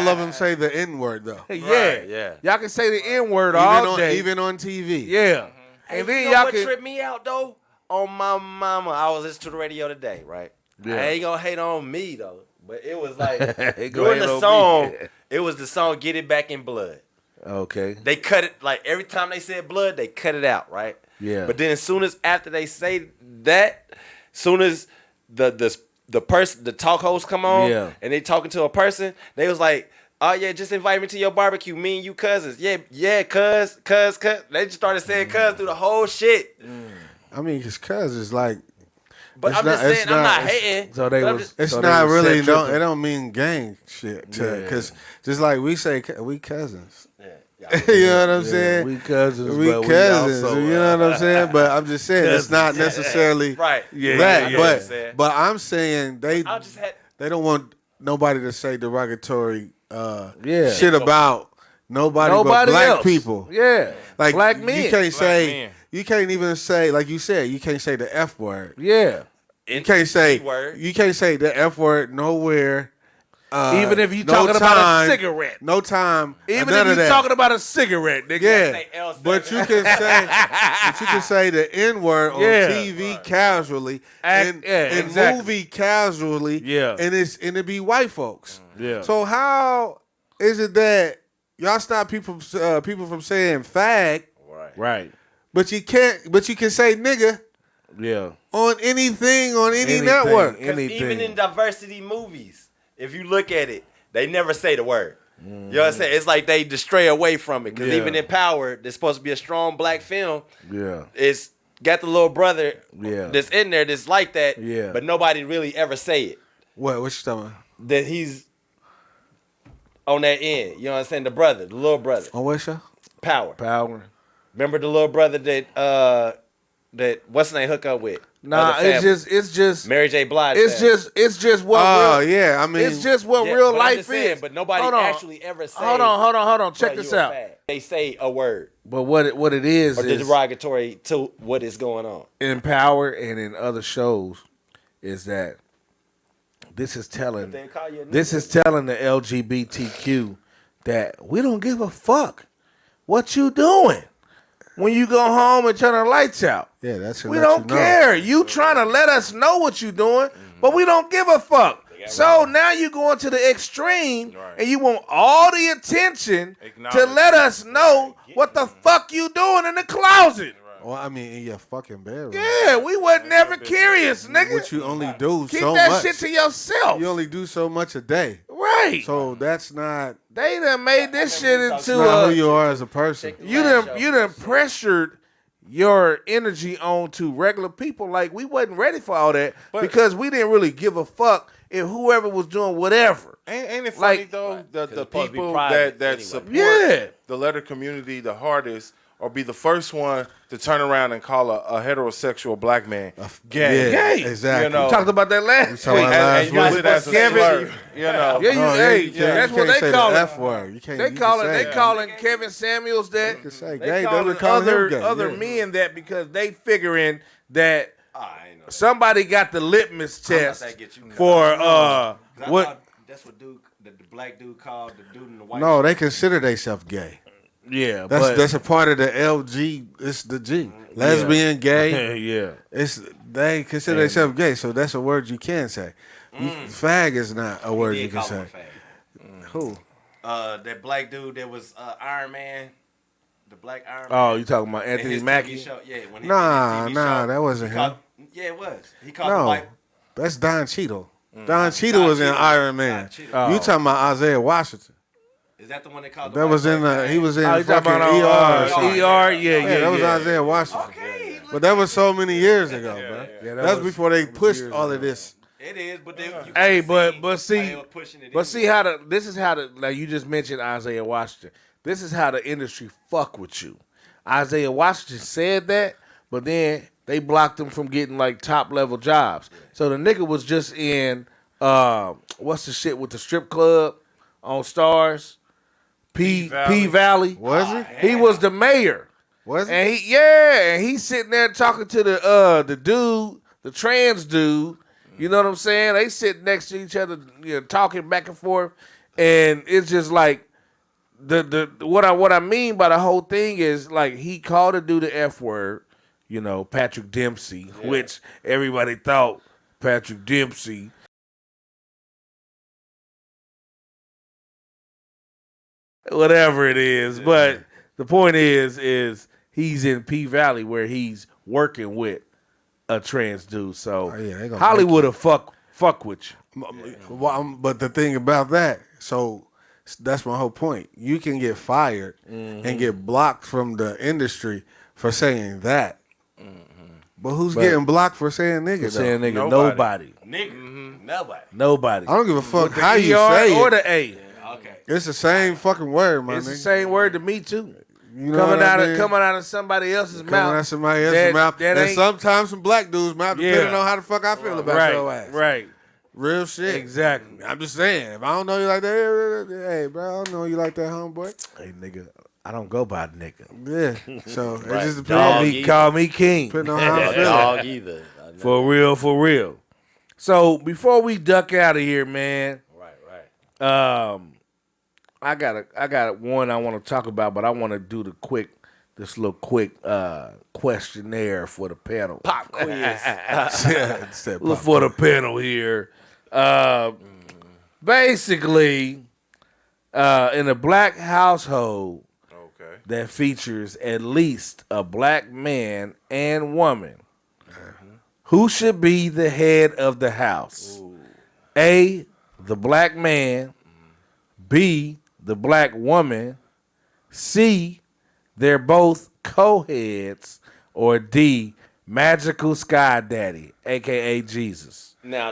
Speaker 5: of them say the N word though.
Speaker 6: Yeah. Y'all can say the N word all day.
Speaker 5: Even on TV.
Speaker 6: Yeah.
Speaker 7: And
Speaker 6: And then
Speaker 7: you know
Speaker 6: y'all
Speaker 7: what
Speaker 6: can
Speaker 7: tripped me out though? On my mama, I was listening to the radio today, right?
Speaker 6: Yeah.
Speaker 7: I ain't gonna hate on me though, but it was like
Speaker 6: Go
Speaker 7: during
Speaker 6: ahead
Speaker 7: the
Speaker 6: on
Speaker 7: song,
Speaker 6: me.
Speaker 7: it was the song "Get It Back in Blood."
Speaker 6: Okay.
Speaker 7: They cut it like every time they said blood, they cut it out, right?
Speaker 6: Yeah.
Speaker 7: But then as soon as after they say that, soon as the person, the talk host come on,
Speaker 6: Yeah.
Speaker 7: and they talking to a person, they was like, "Oh yeah, just invite me to your barbecue. Me and you cousins. Yeah, cuz. They just started saying cuz through the whole shit.
Speaker 5: I mean, cuz it's like.
Speaker 7: But
Speaker 5: It's
Speaker 7: I'm just saying, I'm not hating.
Speaker 6: So they
Speaker 7: but
Speaker 6: was.
Speaker 5: It's
Speaker 6: so they
Speaker 5: not
Speaker 6: was
Speaker 5: really.
Speaker 6: set
Speaker 5: No,
Speaker 6: tripping.
Speaker 5: it don't mean gang shit. Because just like we say, we cousins.
Speaker 7: Yeah.
Speaker 5: You know what I'm saying?
Speaker 6: We cousins.
Speaker 5: We
Speaker 6: but
Speaker 5: cousins.
Speaker 6: We also,
Speaker 5: You know what I'm saying? But I'm just saying it's not necessarily
Speaker 7: Right.
Speaker 6: Yeah,
Speaker 5: that.
Speaker 6: yeah,
Speaker 5: but
Speaker 7: yeah.
Speaker 5: but I'm saying they
Speaker 7: I just had.
Speaker 5: don't want nobody to say derogatory
Speaker 6: Yeah.
Speaker 5: shit about nobody but
Speaker 6: Nobody
Speaker 5: black
Speaker 6: else.
Speaker 5: people.
Speaker 6: Yeah.
Speaker 5: Like
Speaker 6: black men.
Speaker 5: You can't say.
Speaker 8: men.
Speaker 5: You can't even say, like you said, you can't say the F word.
Speaker 6: Yeah.
Speaker 5: You can't say
Speaker 7: word.
Speaker 5: You can't say the F word nowhere.
Speaker 6: Even if you
Speaker 5: no
Speaker 6: talking about a
Speaker 5: time,
Speaker 6: cigarette.
Speaker 5: No time.
Speaker 6: Even
Speaker 5: none
Speaker 6: if
Speaker 5: of
Speaker 6: you
Speaker 5: that.
Speaker 6: talking about a cigarette, nigga.
Speaker 5: Yeah,
Speaker 7: say L7.
Speaker 5: but you can say the N word on
Speaker 6: Yeah.
Speaker 5: TV casually and
Speaker 6: exactly.
Speaker 5: movie casually.
Speaker 6: Yeah.
Speaker 5: and it be white folks.
Speaker 6: Yeah.
Speaker 5: So how is it that y'all stop people from saying fag,
Speaker 6: Right.
Speaker 5: but you can't? But you can say nigga
Speaker 6: Yeah.
Speaker 5: on anything on any
Speaker 6: Anything.
Speaker 5: network.
Speaker 6: Anything.
Speaker 7: Even in diversity movies, if you look at it, they never say the word. You know what I'm saying? It's like they just stray away from it. Because
Speaker 6: Yeah.
Speaker 7: even in Power, there's supposed to be a strong black film.
Speaker 6: Yeah.
Speaker 7: It's got the little brother
Speaker 6: Yeah.
Speaker 7: that's in there that's like that.
Speaker 6: Yeah.
Speaker 7: But nobody really ever say it.
Speaker 5: What you talking about?
Speaker 7: That he's on that end. You know what I'm saying? The brother, the little brother.
Speaker 5: On what show?
Speaker 7: Power.
Speaker 6: Power.
Speaker 7: Remember the little brother that what's his name hook up with?
Speaker 6: Nah,
Speaker 7: Other family.
Speaker 6: it's just
Speaker 7: Mary J. Blige.
Speaker 6: it's just what
Speaker 5: Oh
Speaker 6: real,
Speaker 5: yeah, I mean
Speaker 6: it's just what
Speaker 7: Yeah,
Speaker 6: real
Speaker 7: but I'm
Speaker 6: life
Speaker 7: just saying,
Speaker 6: is.
Speaker 7: But nobody
Speaker 6: Hold on.
Speaker 7: actually ever say.
Speaker 6: Hold on. Check
Speaker 7: "Bro,
Speaker 6: this
Speaker 7: you a
Speaker 6: out.
Speaker 7: fag." They say a word
Speaker 6: But what it is
Speaker 7: or derogatory to what is going on.
Speaker 6: in Power and in other shows is that this is telling
Speaker 7: They call you a
Speaker 6: this
Speaker 7: nigga.
Speaker 6: is telling the LGBTQ that we don't give a fuck what you doing when you go home and turn the lights out.
Speaker 5: yeah, that's
Speaker 6: We don't care. You trying to let us know what you doing, but we don't give a fuck. So now you going to the extreme and you want all the attention to
Speaker 8: Acknowledge.
Speaker 6: let us know what the fuck you doing in the closet.
Speaker 5: Well, I mean, in your fucking bedroom.
Speaker 6: Yeah, we was never curious, nigga.
Speaker 5: What you only do
Speaker 6: Keep
Speaker 5: so
Speaker 6: that
Speaker 5: much.
Speaker 6: shit to yourself.
Speaker 5: You only do so much a day.
Speaker 6: Right.
Speaker 5: So that's not,
Speaker 6: They done made this shit
Speaker 5: that's
Speaker 6: into
Speaker 5: not who
Speaker 6: a
Speaker 5: you are as a person.
Speaker 6: you done pressured your energy onto regular people. Like we wasn't ready for all that because we didn't really give a fuck if whoever was doing whatever.
Speaker 8: Ain't it funny
Speaker 6: Like-
Speaker 8: though? The
Speaker 7: it's supposed to be
Speaker 8: people
Speaker 7: private
Speaker 8: that
Speaker 7: anyway.
Speaker 8: support
Speaker 6: Yeah.
Speaker 8: the letter community the hardest, or be the first one to turn around and call a heterosexual black man gay.
Speaker 5: Yeah,
Speaker 6: Gay.
Speaker 5: exactly.
Speaker 8: You know,
Speaker 6: We talked about that last
Speaker 5: talked
Speaker 6: week.
Speaker 5: about last
Speaker 8: and use
Speaker 5: week.
Speaker 8: it as a
Speaker 6: Kevin-
Speaker 8: slur. You know,
Speaker 6: Yeah, you,
Speaker 5: No,
Speaker 6: hey,
Speaker 5: you can't-
Speaker 6: that's
Speaker 5: you
Speaker 6: what
Speaker 5: can't
Speaker 6: they
Speaker 5: say
Speaker 6: call
Speaker 5: the
Speaker 6: it.
Speaker 5: F word. You can't.
Speaker 6: They
Speaker 5: you
Speaker 6: calling
Speaker 5: can say
Speaker 6: they
Speaker 5: it.
Speaker 6: calling Kevin Samuels that.
Speaker 5: You can say
Speaker 6: They
Speaker 5: gay. They
Speaker 6: calling
Speaker 5: would call
Speaker 6: other
Speaker 5: him gay.
Speaker 6: other
Speaker 5: yeah.
Speaker 6: men that because they figuring that
Speaker 7: I ain't know.
Speaker 6: somebody got the litmus test
Speaker 7: that get you
Speaker 6: for
Speaker 7: what? That's what dude, the black dude called the dude in the white.
Speaker 5: No, they consider themselves gay.
Speaker 6: yeah,
Speaker 5: That's a part of the LG. It's the G. Lesbian, gay.
Speaker 6: yeah.
Speaker 5: It's they consider themselves gay, so that's a word you can say. Fag is not a word you can say. Who?
Speaker 7: That black dude that was Iron Man, the black Iron Man.
Speaker 6: Oh, you talking about
Speaker 7: in
Speaker 6: Anthony
Speaker 7: his
Speaker 6: Mackie?
Speaker 7: TV show. Yeah, when he
Speaker 5: Nah,
Speaker 7: in his TV
Speaker 5: nah,
Speaker 7: show,
Speaker 5: that wasn't
Speaker 7: he
Speaker 5: him.
Speaker 7: called- yeah, it was. He called the
Speaker 5: No,
Speaker 7: white.
Speaker 5: that's Don Cheadle. Don Cheadle was in
Speaker 7: Cheadle.
Speaker 5: Iron Man.
Speaker 7: Don Cheadle.
Speaker 5: You talking about Isaiah Washington?
Speaker 7: Is that the one they called?
Speaker 5: That was in he was in
Speaker 6: you
Speaker 5: fucking
Speaker 6: talking
Speaker 5: ER.
Speaker 6: about
Speaker 5: or something.
Speaker 6: ER? Yeah,
Speaker 5: That was Isaiah Washington.
Speaker 7: Okay.
Speaker 5: But that was so many years ago, bro.
Speaker 6: Yeah,
Speaker 5: That's before they pushed all of this.
Speaker 7: It is, but then
Speaker 6: Hey, but see, this is how like you just mentioned Isaiah Washington. This is how the industry fuck with you. Isaiah Washington said that, but then they blocked him from getting like top level jobs. So the nigga was just in what's the shit with the strip club on Stars? P Valley.
Speaker 5: Was he?
Speaker 6: He was the mayor.
Speaker 5: Was he?
Speaker 6: And he's sitting there talking to the dude, the trans dude. You know what I'm saying? They sit next to each other, talking back and forth, and it's just like what I mean by the whole thing is like he called a dude the F word, Patrick Dempsey, which everybody thought Patrick Dempsey. Whatever it is, but the point is he's in P Valley where he's working with a trans dude. So Hollywood will fuck with you.
Speaker 5: But the thing about that, so that's my whole point. You can get fired and get blocked from the industry for saying that. But who's getting blocked for saying nigga?
Speaker 6: For saying nigga,
Speaker 7: nobody.
Speaker 6: Nobody.
Speaker 5: I don't give a fuck how you say
Speaker 6: or
Speaker 5: it.
Speaker 6: the A.
Speaker 7: Okay.
Speaker 5: It's the same fucking word, man.
Speaker 6: It's the same word to me too.
Speaker 5: You know
Speaker 6: coming out of somebody else's mouth.
Speaker 5: Coming out of somebody else's mouth.
Speaker 6: That
Speaker 5: and sometimes some black dudes' mouth, depending on how the fuck I feel about your ass.
Speaker 6: Right.
Speaker 5: Real shit.
Speaker 6: Exactly.
Speaker 5: I'm just saying, if I don't know you like that, hey, bro, I don't know you like that, homeboy.
Speaker 6: Hey, nigga, I don't go by nigga.
Speaker 5: Yeah. So it just depends.
Speaker 6: Call me King.
Speaker 5: Depending on how I feel.
Speaker 7: Dog either.
Speaker 6: For real. So before we duck out of here, man.
Speaker 7: Right.
Speaker 6: I got one I want to talk about, but I want to do this little quick questionnaire for the panel.
Speaker 7: Pop quiz.
Speaker 6: Look for the panel here. Basically, in a black household that features at least a black man and woman, who should be the head of the house? A, the black man. B, the black woman. C, they're both co-heads. Or D, magical sky daddy, a.k.a. Jesus.
Speaker 7: Now,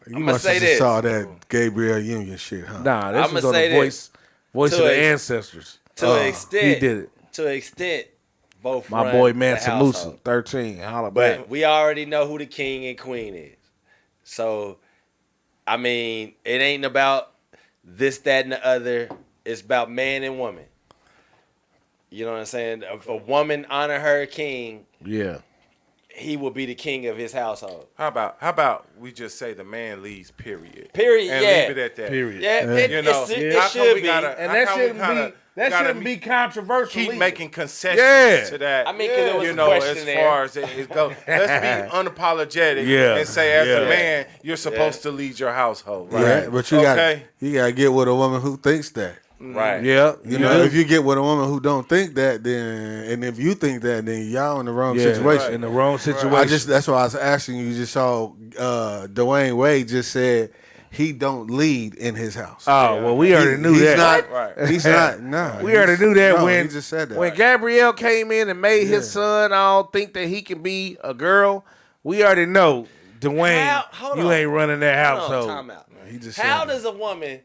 Speaker 5: You
Speaker 7: I'm gonna
Speaker 5: must
Speaker 7: say
Speaker 5: have
Speaker 7: this.
Speaker 5: saw that Gabriel Union shit, huh?
Speaker 6: Nah, this
Speaker 7: I'ma
Speaker 6: was on
Speaker 7: say
Speaker 6: the
Speaker 7: this.
Speaker 6: voice of
Speaker 7: To
Speaker 6: the
Speaker 7: a-
Speaker 6: ancestors.
Speaker 7: To an extent,
Speaker 6: He did it.
Speaker 7: To an extent, both.
Speaker 6: My
Speaker 7: run
Speaker 6: boy
Speaker 7: the
Speaker 6: Mansa
Speaker 7: household.
Speaker 6: Musa, 13. Holla back.
Speaker 7: But we already know who the king and queen is. So, I mean, it ain't about this, that, and the other. It's about man and woman. You know what I'm saying? If a woman honor her king,
Speaker 6: Yeah.
Speaker 7: he will be the king of his household.
Speaker 8: How about we just say the man leads, period.
Speaker 7: Period.
Speaker 8: And
Speaker 7: yeah.
Speaker 8: leave it at that.
Speaker 6: Period.
Speaker 7: Yeah. It,
Speaker 8: You know,
Speaker 7: it
Speaker 8: how come
Speaker 7: should
Speaker 8: we
Speaker 7: be.
Speaker 8: gotta-
Speaker 6: And
Speaker 8: how
Speaker 6: that
Speaker 8: come we
Speaker 6: shouldn't
Speaker 8: kinda
Speaker 6: be
Speaker 8: gotta
Speaker 6: be controversial.
Speaker 8: Keep
Speaker 6: either.
Speaker 8: making concessions
Speaker 6: Yeah.
Speaker 8: to that.
Speaker 7: I mean, 'cause it was
Speaker 8: you
Speaker 7: a
Speaker 8: know, as
Speaker 7: questionnaire.
Speaker 8: far as it goes, let's be unapologetic
Speaker 6: Yeah.
Speaker 8: and say, as
Speaker 6: Yeah.
Speaker 8: a man, you're supposed to lead your household.
Speaker 5: Right. But you
Speaker 8: Okay.
Speaker 5: gotta get with a woman who thinks that.
Speaker 7: Right.
Speaker 6: Yeah.
Speaker 5: You know, if you get with a woman who don't think that, then and if you think that, then y'all in the wrong situation.
Speaker 6: In the wrong situation.
Speaker 5: That's why I was asking you. Just saw Dwayne Wade just said he don't lead in his house.
Speaker 6: Oh, well, we already knew
Speaker 5: he's
Speaker 6: that.
Speaker 5: Not,
Speaker 8: Right.
Speaker 5: He's not. No,
Speaker 6: We already knew that
Speaker 5: no,
Speaker 6: when
Speaker 5: he just said that.
Speaker 6: when Gabrielle came in and made his son all think that he can be a girl. We already know, Dwayne,
Speaker 7: Hold
Speaker 6: you
Speaker 7: on.
Speaker 6: ain't running that
Speaker 7: Hold on,
Speaker 6: household.
Speaker 7: time out.
Speaker 5: He just
Speaker 7: How
Speaker 5: said that.
Speaker 7: does a woman?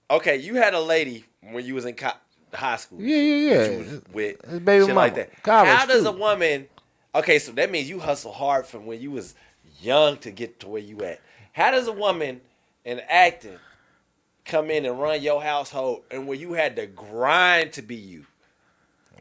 Speaker 7: Okay, you had a lady when you was in high school.
Speaker 6: Yeah.
Speaker 7: that you was with
Speaker 6: His baby
Speaker 7: shit like
Speaker 6: mama.
Speaker 7: that.
Speaker 6: College,
Speaker 7: How does
Speaker 6: too.
Speaker 7: a woman? Okay, so that means you hustle hard from when you was young to get to where you at. How does a woman in acting come in and run your household and where you had to grind to be you?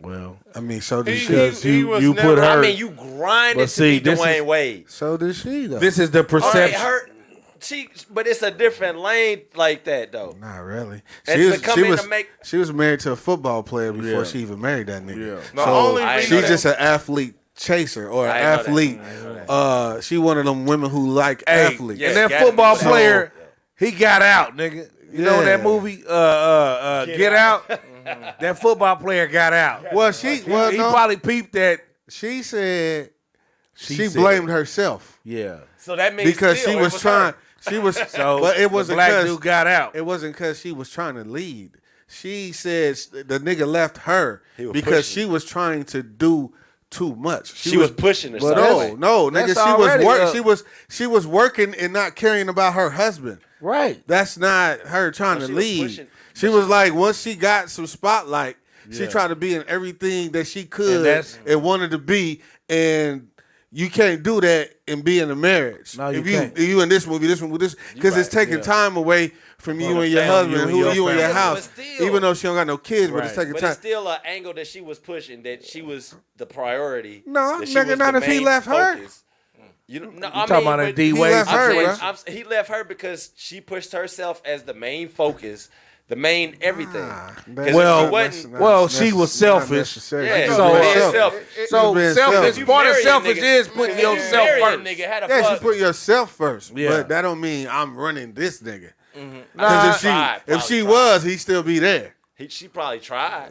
Speaker 6: Well,
Speaker 5: I mean, so did she.
Speaker 6: because
Speaker 8: he was
Speaker 6: you
Speaker 8: never-
Speaker 6: put her.
Speaker 7: I mean, you grinded
Speaker 6: But see,
Speaker 7: to be
Speaker 6: this
Speaker 7: Dwayne
Speaker 6: is-
Speaker 7: Wade.
Speaker 5: So did she though.
Speaker 6: This is the
Speaker 7: All right,
Speaker 6: perception.
Speaker 7: but it's a different lane like that though.
Speaker 5: Not really.
Speaker 7: And to come in to make-
Speaker 5: She was married to a football player before
Speaker 6: Yeah.
Speaker 5: she even married that nigga.
Speaker 6: Yeah.
Speaker 8: The
Speaker 5: So
Speaker 8: only
Speaker 7: I
Speaker 8: reason
Speaker 5: she's just an athlete chaser or an
Speaker 7: I know that.
Speaker 5: athlete. She one of them women who like
Speaker 6: Hey,
Speaker 5: athletes.
Speaker 7: yeah.
Speaker 6: and that
Speaker 7: gotta
Speaker 6: football
Speaker 7: be.
Speaker 6: player, he got out, nigga. You know that
Speaker 5: Yeah.
Speaker 6: movie, Get Out? That football player got out.
Speaker 5: Well, he
Speaker 6: probably peeped that.
Speaker 5: She said she
Speaker 6: said-
Speaker 5: blamed herself
Speaker 6: Yeah.
Speaker 7: So that means
Speaker 5: because
Speaker 7: still,
Speaker 5: she
Speaker 7: it
Speaker 5: was trying.
Speaker 7: her.
Speaker 5: She was
Speaker 6: So
Speaker 5: but it wasn't
Speaker 6: the black
Speaker 5: because
Speaker 6: dude got out.
Speaker 5: it wasn't because she was trying to lead.
Speaker 6: she said the nigga left her because she was trying to do too much.
Speaker 7: She was pushing herself.
Speaker 6: But no, nigga, she was working and not caring about her husband.
Speaker 2: Right.
Speaker 6: That's not her trying to lead. She was like, once she got some spotlight, she tried to be in everything that she could and wanted to be, and you can't do that and be in a marriage.
Speaker 2: No, you
Speaker 6: can't. If you in this movie, because it's taking time away from you and your husband, you and your house. Still, even though she don't got no kids, but it's taking time.
Speaker 7: But it's still an angle that she was pushing, that she was the priority.
Speaker 6: No, nigga, not if he left
Speaker 7: focus.
Speaker 6: her.
Speaker 7: You
Speaker 2: talking about a D Wade?
Speaker 7: He left her because she pushed herself as the main focus. The main everything.
Speaker 2: She was selfish.
Speaker 7: Yeah,
Speaker 2: so selfish. Part of selfish is putting yourself first.
Speaker 6: Yeah, she put yourself first. Yeah. But that don't mean I'm running this nigga. Because if she was, he'd still be there.
Speaker 7: She probably tried.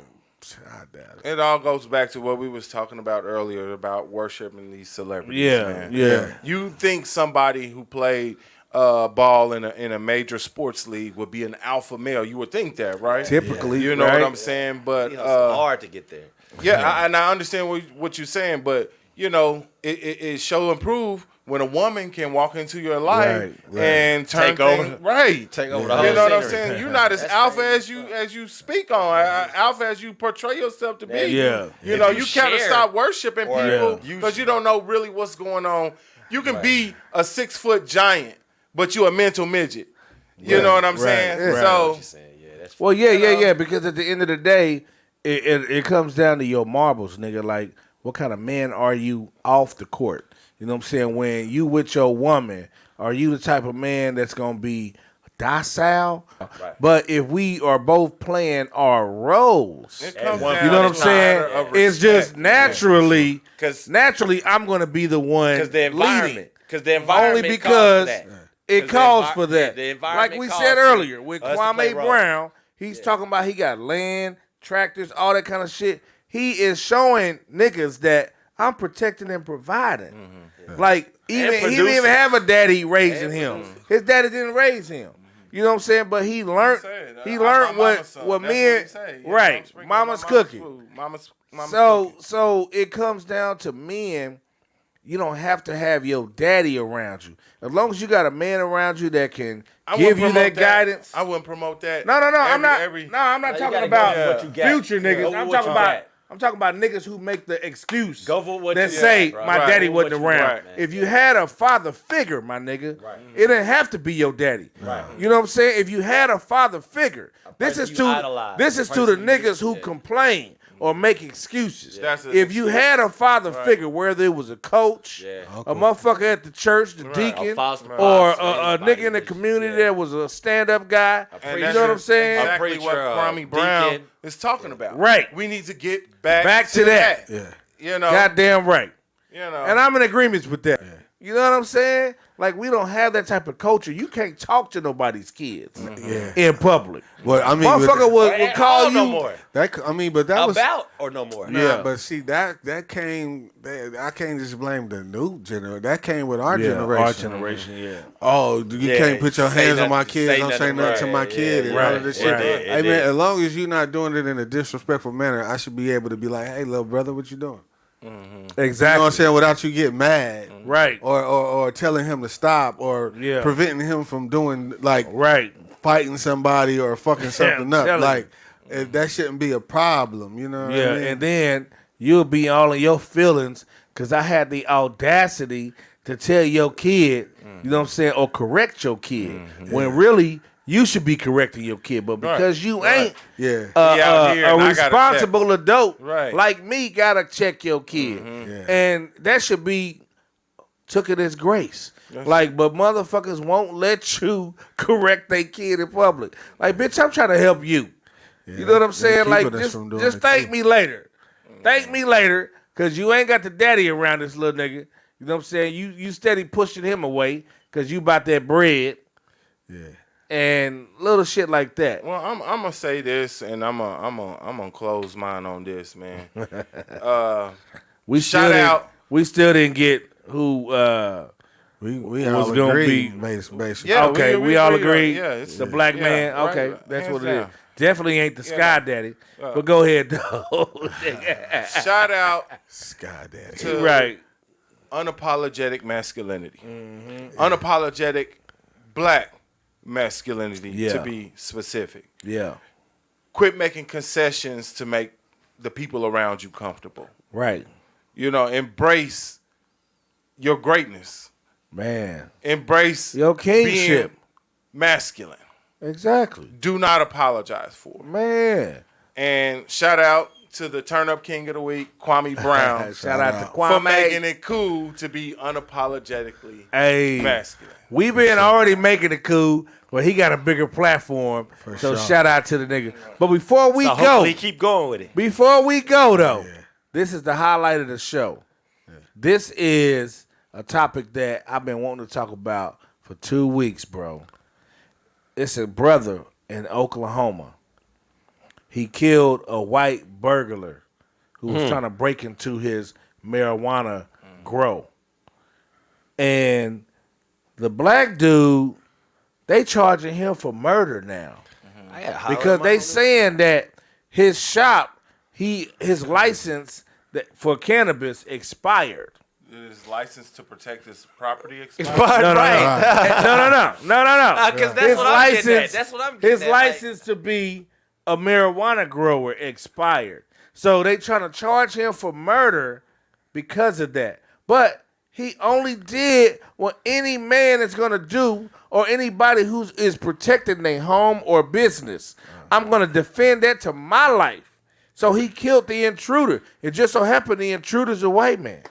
Speaker 8: It all goes back to what we was talking about earlier about worshiping these celebrities.
Speaker 6: Yeah.
Speaker 8: You think somebody who played ball in a major sports league would be an alpha male? You would think that, right?
Speaker 6: Typically,
Speaker 8: you know what I'm saying. But
Speaker 7: hard to get there.
Speaker 8: Yeah, and I understand what you're saying, but you know, it show and prove when a woman can walk into your life and turn
Speaker 7: take over,
Speaker 8: take
Speaker 7: over the whole
Speaker 8: You know what I'm
Speaker 7: scenery.
Speaker 8: saying? You're not as alpha as you speak on, alpha as you portray yourself to be.
Speaker 6: Yeah,
Speaker 8: you know, you gotta stop worshiping people because you don't know really what's going on. You can be a 6-foot giant, but you a mental midget. You know what I'm saying?
Speaker 2: So, because at the end of the day, it comes down to your marbles, nigga. Like, what kind of man are you off the court? You know what I'm saying? When you with your woman, are you the type of man that's going to be docile? Right. But if we are both playing our roles, you know what I'm saying? It's just naturally, I'm going to be the one leading.
Speaker 7: Because the environment
Speaker 2: only because it calls for that.
Speaker 7: Like
Speaker 2: we said earlier, with Kwame Brown, he's talking about he got land, tractors, all that kind of shit. He is showing niggas that I'm protecting and providing. Like, he didn't even have a daddy raising him. His daddy didn't raise him. You know what I'm saying? But he learned what men, right, mama's cooking. So it comes down to men. You don't have to have your daddy around you. As long as you got a man around you that can give you that guidance.
Speaker 8: I wouldn't promote that.
Speaker 2: No, I'm not talking about future niggas. I'm talking about niggas who make the excuse that say my daddy wasn't around. If you had a father figure, my nigga, it didn't have to be your daddy. You know what I'm saying? If you had a father figure, this is to the niggas who complain or make excuses. If you had a father figure, whether it was a coach, a motherfucker at the church, the deacon, or a nigga in the community that was a stand-up guy, you know what I'm saying?
Speaker 8: Exactly what Kwame Brown is talking about.
Speaker 2: Right.
Speaker 8: We need to get back
Speaker 2: to that.
Speaker 6: Yeah.
Speaker 8: You know.
Speaker 2: Goddamn right.
Speaker 8: You know.
Speaker 2: And I'm in agreement with that. Yeah. You know what I'm saying? Like, we don't have that type of culture. You can't talk to nobody's kids in public.
Speaker 6: Well, I mean,
Speaker 2: motherfucker would call you.
Speaker 7: No more.
Speaker 6: But that was
Speaker 7: about or no more.
Speaker 6: Yeah, but see that came. I can't just blame the new generation. That came with our generation.
Speaker 2: Our generation, yeah.
Speaker 6: Oh, you can't put your hands on my kids. Don't say nothing to my kid and all of this shit. Hey man, as long as you're not doing it in a disrespectful manner, I should be able to be like, hey, little brother, what you doing?
Speaker 2: Exactly.
Speaker 6: You know what I'm saying? Without you getting mad,
Speaker 2: right?
Speaker 6: Or telling him to stop, or preventing him from doing fighting somebody or fucking something up. Like that shouldn't be a problem. You know? What I mean?
Speaker 2: And then you'll be all in your feelings because I had the audacity to tell your kid, you know what I'm saying, or correct your kid when really. You should be correcting your kid, but because you ain't a responsible adult like me, gotta check your kid. And that should be took it as grace. Like, but motherfuckers won't let you correct their kid in public. Like, bitch, I'm trying to help you. You know what I'm saying? Like, just thank me later. Thank me later, because you ain't got the daddy around this little nigga. You know what I'm saying? You steady pushing him away because you about that bread.
Speaker 6: Yeah.
Speaker 2: And little shit like that.
Speaker 8: Well, I'm gonna say this, and I'm gonna close mine on this, man.
Speaker 2: We still didn't get who
Speaker 6: we all
Speaker 2: gonna
Speaker 6: agree,
Speaker 2: be
Speaker 6: basically.
Speaker 2: Yeah, we all agree.
Speaker 8: Yeah, it's
Speaker 2: the black man.
Speaker 8: right,
Speaker 2: Okay, that's what it is.
Speaker 6: Definitely ain't the Sky Daddy. But go ahead, though.
Speaker 8: Shout out
Speaker 5: Sky Daddy.
Speaker 8: to
Speaker 6: Right.
Speaker 8: unapologetic masculinity. Unapologetic black masculinity,
Speaker 6: Yeah.
Speaker 8: to be specific.
Speaker 6: Yeah.
Speaker 8: Quit making concessions to make the people around you comfortable.
Speaker 6: Right.
Speaker 8: You know, embrace your greatness.
Speaker 6: Man.
Speaker 8: Embrace
Speaker 6: Your kingship.
Speaker 8: being masculine.
Speaker 6: Exactly.
Speaker 8: Do not apologize for it.
Speaker 6: Man.
Speaker 8: And shout out to the Turn Up King of the Week, Kwame Brown,
Speaker 6: Shout out to Kwame.
Speaker 8: for making it cool to be unapologetically
Speaker 6: Hey.
Speaker 8: masculine.
Speaker 6: We been already making it cool, but he got a bigger platform. So
Speaker 5: sure.
Speaker 6: shout out to the nigga. But before we
Speaker 7: So
Speaker 6: go,
Speaker 7: hopefully keep going with it.
Speaker 6: Before we go, though, this is the highlight of the show. This is a topic that I've been wanting to talk about for 2 weeks, bro. It's a brother in Oklahoma. He killed a white burglar who was trying to break into his marijuana grow. And the black dude, they charging him for murder now. Because they saying that his shop, his license for cannabis expired.
Speaker 8: His license to protect his property expired.
Speaker 6: No.
Speaker 7: Because that's what I'm getting at. That's what I'm getting
Speaker 6: His
Speaker 7: at.
Speaker 6: license to be a marijuana grower expired. So they trying to charge him for murder because of that. But he only did what any man is going to do, or anybody who is protecting their home or business. I'm going to defend that to my life. So he killed the intruder. It just so happened the intruder's a white man.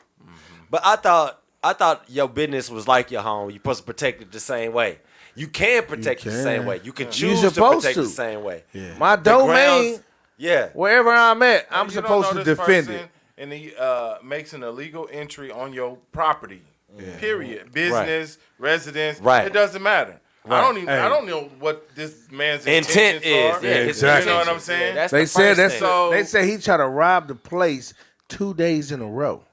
Speaker 7: But I thought your business was like your home. You're supposed to protect it the same way. You can protect it the same way. You can choose to
Speaker 6: supposed
Speaker 7: protect it
Speaker 6: to.
Speaker 7: the same way.
Speaker 5: Yeah.
Speaker 6: My domain,
Speaker 7: Yeah.
Speaker 6: wherever I'm at, I'm
Speaker 8: You don't
Speaker 6: supposed
Speaker 8: know
Speaker 6: to
Speaker 8: this
Speaker 6: defend
Speaker 8: person,
Speaker 6: it.
Speaker 8: And he makes an illegal entry on your property. Period. Business, residence.
Speaker 7: Right.
Speaker 8: It doesn't matter.
Speaker 7: Right.
Speaker 8: I don't know what this man's
Speaker 7: Intent
Speaker 8: intentions
Speaker 7: is.
Speaker 8: are.
Speaker 7: Yeah, his
Speaker 6: exactly.
Speaker 8: You know what I'm
Speaker 7: intentions.
Speaker 8: saying?
Speaker 7: Yeah, that's
Speaker 6: They
Speaker 7: the
Speaker 6: said
Speaker 7: first thing.
Speaker 8: So-
Speaker 6: they said he tried to rob the place 2 days in a row.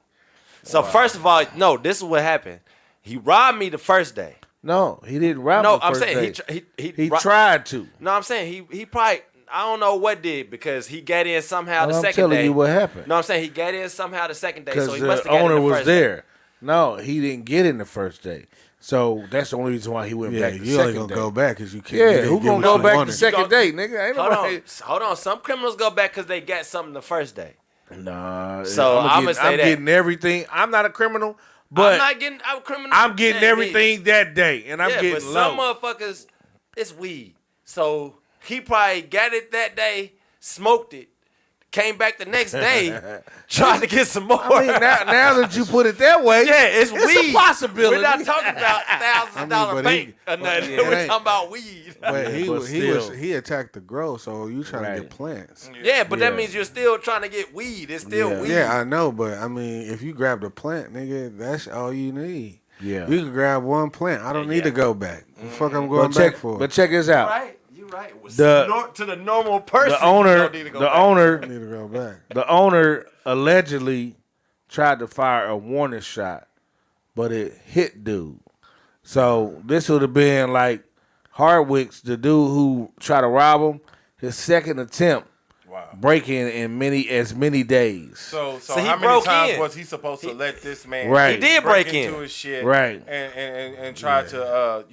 Speaker 7: So first of all, no, this is what happened. He robbed me the first day.
Speaker 6: No, he didn't rob
Speaker 7: No,
Speaker 6: the
Speaker 7: I'm
Speaker 6: first
Speaker 7: saying
Speaker 6: day.
Speaker 7: he
Speaker 6: tried to.
Speaker 7: No, I'm saying he probably, I don't know what did, because he got in somehow the
Speaker 6: I'm
Speaker 7: second
Speaker 6: telling
Speaker 7: day.
Speaker 6: you what happened.
Speaker 7: No, I'm saying he got in somehow the second day,
Speaker 6: Because
Speaker 7: so he
Speaker 6: the
Speaker 7: must have got in
Speaker 6: owner
Speaker 7: the
Speaker 6: was
Speaker 7: first day.
Speaker 6: there. No, he didn't get in the first day. So that's the only reason why he went
Speaker 5: Yeah,
Speaker 6: back the
Speaker 5: you only
Speaker 6: second
Speaker 5: gonna
Speaker 6: day.
Speaker 5: go back because you can't.
Speaker 6: Yeah,
Speaker 5: you
Speaker 6: who
Speaker 5: didn't get
Speaker 6: gonna
Speaker 5: what
Speaker 6: go
Speaker 5: you
Speaker 6: back
Speaker 5: wanted.
Speaker 6: the second day, nigga? Ain't nobody.
Speaker 7: Hold on. Some criminals go back because they got something the first day.
Speaker 6: Nah.
Speaker 7: So I'ma say
Speaker 6: I'm
Speaker 7: that.
Speaker 6: getting everything. I'm not a criminal, but
Speaker 7: I'm not getting out criminal.
Speaker 6: I'm getting
Speaker 7: that
Speaker 6: everything that day, and I'm
Speaker 7: Yeah,
Speaker 6: getting
Speaker 7: but
Speaker 6: low.
Speaker 7: some motherfuckers, it's weed. So he probably got it that day, smoked it, came back the next day, tried to get some more.
Speaker 6: I mean, now that you put it that way,
Speaker 7: yeah, it's weed.
Speaker 6: a possibility.
Speaker 7: We're not talking about $1,000
Speaker 5: but
Speaker 7: bank
Speaker 5: he-
Speaker 7: or nothing.
Speaker 5: yeah, it
Speaker 7: We're
Speaker 5: ain't-
Speaker 7: talking about weed.
Speaker 5: But
Speaker 6: But
Speaker 5: he attacked the grow, so you trying to
Speaker 6: Right.
Speaker 5: get plants.
Speaker 7: Yeah, but
Speaker 6: Yeah.
Speaker 7: that means you're still trying to get weed. It's still
Speaker 6: Yeah.
Speaker 7: weed.
Speaker 5: Yeah, I know, but I mean, if you grab the plant, nigga, that's all you need.
Speaker 6: Yeah.
Speaker 5: You can grab one plant. I don't need to go back. The fuck I'm going
Speaker 6: But check,
Speaker 5: back for?
Speaker 6: but check this out.
Speaker 7: Right? You're right.
Speaker 6: The-
Speaker 7: To the normal person,
Speaker 6: The owner,
Speaker 7: you don't need to go
Speaker 6: the
Speaker 7: back.
Speaker 6: owner,
Speaker 5: I need to go back.
Speaker 6: the owner allegedly tried to fire a warning shot, but it hit dude. So this would have been like Hardwick's, the dude who tried to rob him, his second attempt breaking in as many days.
Speaker 8: So
Speaker 7: So he
Speaker 8: how many
Speaker 7: broke
Speaker 8: times
Speaker 7: in.
Speaker 8: was he supposed to let this man
Speaker 6: Right.
Speaker 7: He did
Speaker 8: break
Speaker 7: break
Speaker 8: into
Speaker 7: in.
Speaker 8: his shit
Speaker 6: Right.
Speaker 8: and try to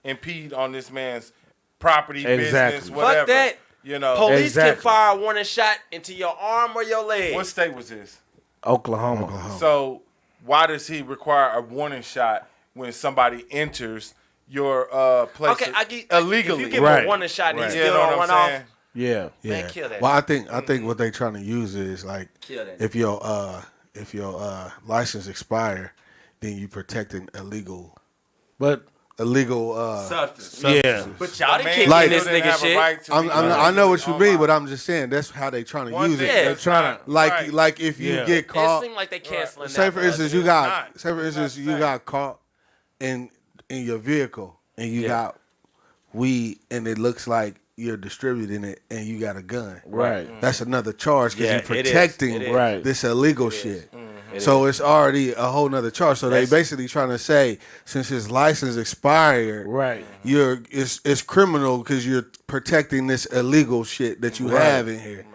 Speaker 8: impede on this man's property,
Speaker 6: Exactly.
Speaker 8: business,
Speaker 6: Fuck
Speaker 8: whatever.
Speaker 7: Fuck that.
Speaker 8: You know,
Speaker 7: Police
Speaker 6: Exactly.
Speaker 7: can fire a warning shot into your arm or your leg.
Speaker 8: what state was this?
Speaker 6: Oklahoma.
Speaker 8: So why does he require a warning shot when somebody enters your place
Speaker 7: Okay, I get
Speaker 8: illegally?
Speaker 7: If you give
Speaker 6: Right.
Speaker 7: him a warning shot and
Speaker 8: Right.
Speaker 7: he's
Speaker 8: You
Speaker 7: still
Speaker 8: know
Speaker 7: don't
Speaker 8: what
Speaker 7: run
Speaker 8: I'm
Speaker 7: off,
Speaker 8: saying?
Speaker 6: Yeah.
Speaker 7: man, kill that.
Speaker 5: Well, I think what they trying to use is like
Speaker 7: Kill that.
Speaker 5: if your license expire, then you protecting illegal
Speaker 6: But
Speaker 7: Substance.
Speaker 6: yeah.
Speaker 7: But y'all didn't
Speaker 8: Man
Speaker 7: kick
Speaker 5: Like-
Speaker 7: in this
Speaker 8: didn't
Speaker 7: nigga
Speaker 8: have a
Speaker 7: shit.
Speaker 8: right to be
Speaker 5: I know what you mean,
Speaker 8: online.
Speaker 5: but I'm just saying that's how they trying to
Speaker 8: One
Speaker 5: use
Speaker 8: thing
Speaker 5: it.
Speaker 7: Yeah.
Speaker 6: They're trying to
Speaker 5: Like if you
Speaker 6: Yeah.
Speaker 5: get
Speaker 7: It
Speaker 5: caught,
Speaker 7: seems like they canceling
Speaker 5: say
Speaker 7: that
Speaker 5: for
Speaker 7: us.
Speaker 5: instance you
Speaker 8: It's
Speaker 5: got
Speaker 8: not.
Speaker 5: say for instance you got caught in your vehicle and you got weed and it looks like you're distributing it and you got a gun.
Speaker 6: Right.
Speaker 5: That's another charge because
Speaker 7: Yeah,
Speaker 5: you're
Speaker 7: it is.
Speaker 5: protecting
Speaker 7: It is.
Speaker 6: Right.
Speaker 5: this illegal shit.
Speaker 6: So it's already a whole nother charge. So they basically trying to say, since his license expired,
Speaker 2: right,
Speaker 6: it's criminal because you're protecting this illegal shit that you have in here.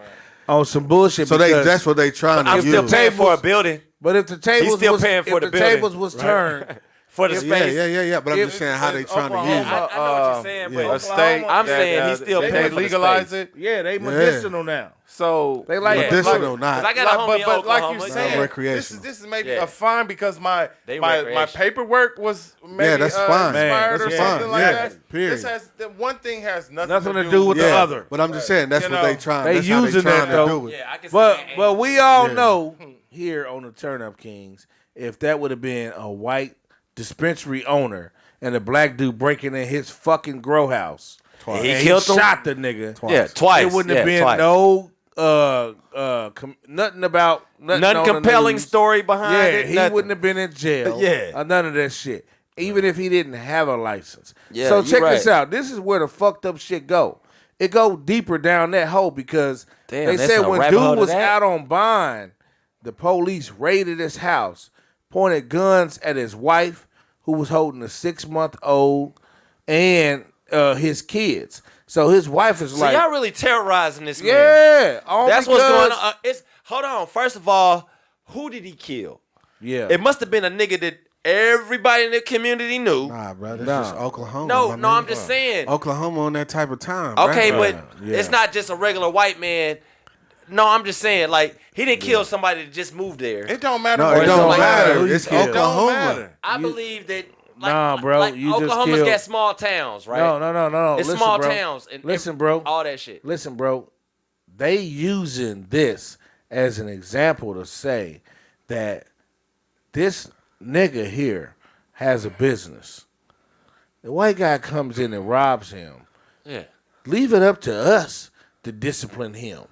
Speaker 2: On some bullshit.
Speaker 6: So that's what they trying to
Speaker 7: I'm
Speaker 6: use.
Speaker 7: still paying for a building.
Speaker 2: But if the tables
Speaker 7: He's still paying for the building.
Speaker 2: tables was turned
Speaker 7: for the space.
Speaker 6: Yeah. But I'm just saying how they trying to use it.
Speaker 7: I know what you're saying, but
Speaker 8: a state.
Speaker 7: I'm saying he's still paying for the
Speaker 8: legalize
Speaker 7: space.
Speaker 8: it.
Speaker 2: Yeah, they medicinal now.
Speaker 8: So
Speaker 2: they like
Speaker 6: medicinal, not.
Speaker 7: I got a homie in
Speaker 8: but
Speaker 7: Oklahoma.
Speaker 8: like you saying,
Speaker 6: recreational.
Speaker 8: This is maybe a fine because my
Speaker 7: recreation.
Speaker 8: paperwork was maybe
Speaker 6: that's fine.
Speaker 8: expired or
Speaker 6: That's
Speaker 8: something
Speaker 6: fine.
Speaker 8: like
Speaker 6: Yeah,
Speaker 8: that.
Speaker 6: period.
Speaker 8: This has one thing has
Speaker 2: nothing to do with the other.
Speaker 6: But I'm just saying that's what they trying.
Speaker 2: They
Speaker 6: That's how
Speaker 2: using
Speaker 6: they trying
Speaker 2: that though.
Speaker 6: to do it.
Speaker 7: Yeah, I can see
Speaker 2: But we all know here on the Turn Up Kings, if that would have been a white dispensary owner and a black dude breaking in his fucking grow house,
Speaker 7: Twice.
Speaker 2: and
Speaker 7: He
Speaker 2: he
Speaker 7: killed him?
Speaker 2: shot the nigga.
Speaker 7: Yeah, twice.
Speaker 2: It wouldn't have been
Speaker 7: twice.
Speaker 2: no nothing about
Speaker 7: None compelling story behind it.
Speaker 2: He
Speaker 7: nothing.
Speaker 2: wouldn't have been in jail.
Speaker 7: Yeah.
Speaker 2: Or none of that shit. Even if he didn't have a license.
Speaker 7: Yeah,
Speaker 2: so
Speaker 7: you
Speaker 2: check
Speaker 7: right.
Speaker 2: this out. This is where the fucked up shit go. It go deeper down that hole because they
Speaker 7: that's
Speaker 2: said
Speaker 7: a
Speaker 2: when
Speaker 7: rabbit hole
Speaker 2: dude
Speaker 7: to
Speaker 2: was
Speaker 7: that?
Speaker 2: out on bond, the police raided his house, pointed guns at his wife, who was holding a 6-month-old, and his kids. So his wife is
Speaker 7: So
Speaker 2: like,
Speaker 7: y'all really terrorizing this man.
Speaker 2: yeah,
Speaker 7: That's what's going on. Hold on. First of all, who did he kill?
Speaker 2: Yeah,
Speaker 7: It must have been a nigga that everybody in the community knew.
Speaker 6: Nah, bro, this is Oklahoma.
Speaker 7: No,
Speaker 6: my
Speaker 7: no,
Speaker 6: nigga.
Speaker 7: I'm just saying.
Speaker 6: Oklahoma on that type of time.
Speaker 7: Okay,
Speaker 6: bruh.
Speaker 7: but it's not just a regular white man. No, I'm just saying, like, he didn't kill somebody that just moved there.
Speaker 8: It don't matter.
Speaker 6: No,
Speaker 8: what
Speaker 6: it don't
Speaker 2: like
Speaker 6: matter.
Speaker 2: who you
Speaker 6: It's
Speaker 2: kill.
Speaker 6: Oklahoma.
Speaker 8: matter.
Speaker 7: I believe that, like,
Speaker 2: Nah, bro,
Speaker 7: like
Speaker 2: you just
Speaker 7: Oklahoma's
Speaker 2: killed-
Speaker 7: got small towns, right?
Speaker 2: No.
Speaker 7: It's
Speaker 2: Listen,
Speaker 7: small
Speaker 2: bro.
Speaker 7: towns. And
Speaker 2: Listen, bro.
Speaker 7: All that shit.
Speaker 2: Listen, bro. They using this as an example to say that this nigga here has a business. The white guy comes in and robs him.
Speaker 7: Yeah.
Speaker 2: Leave it up to us to discipline him.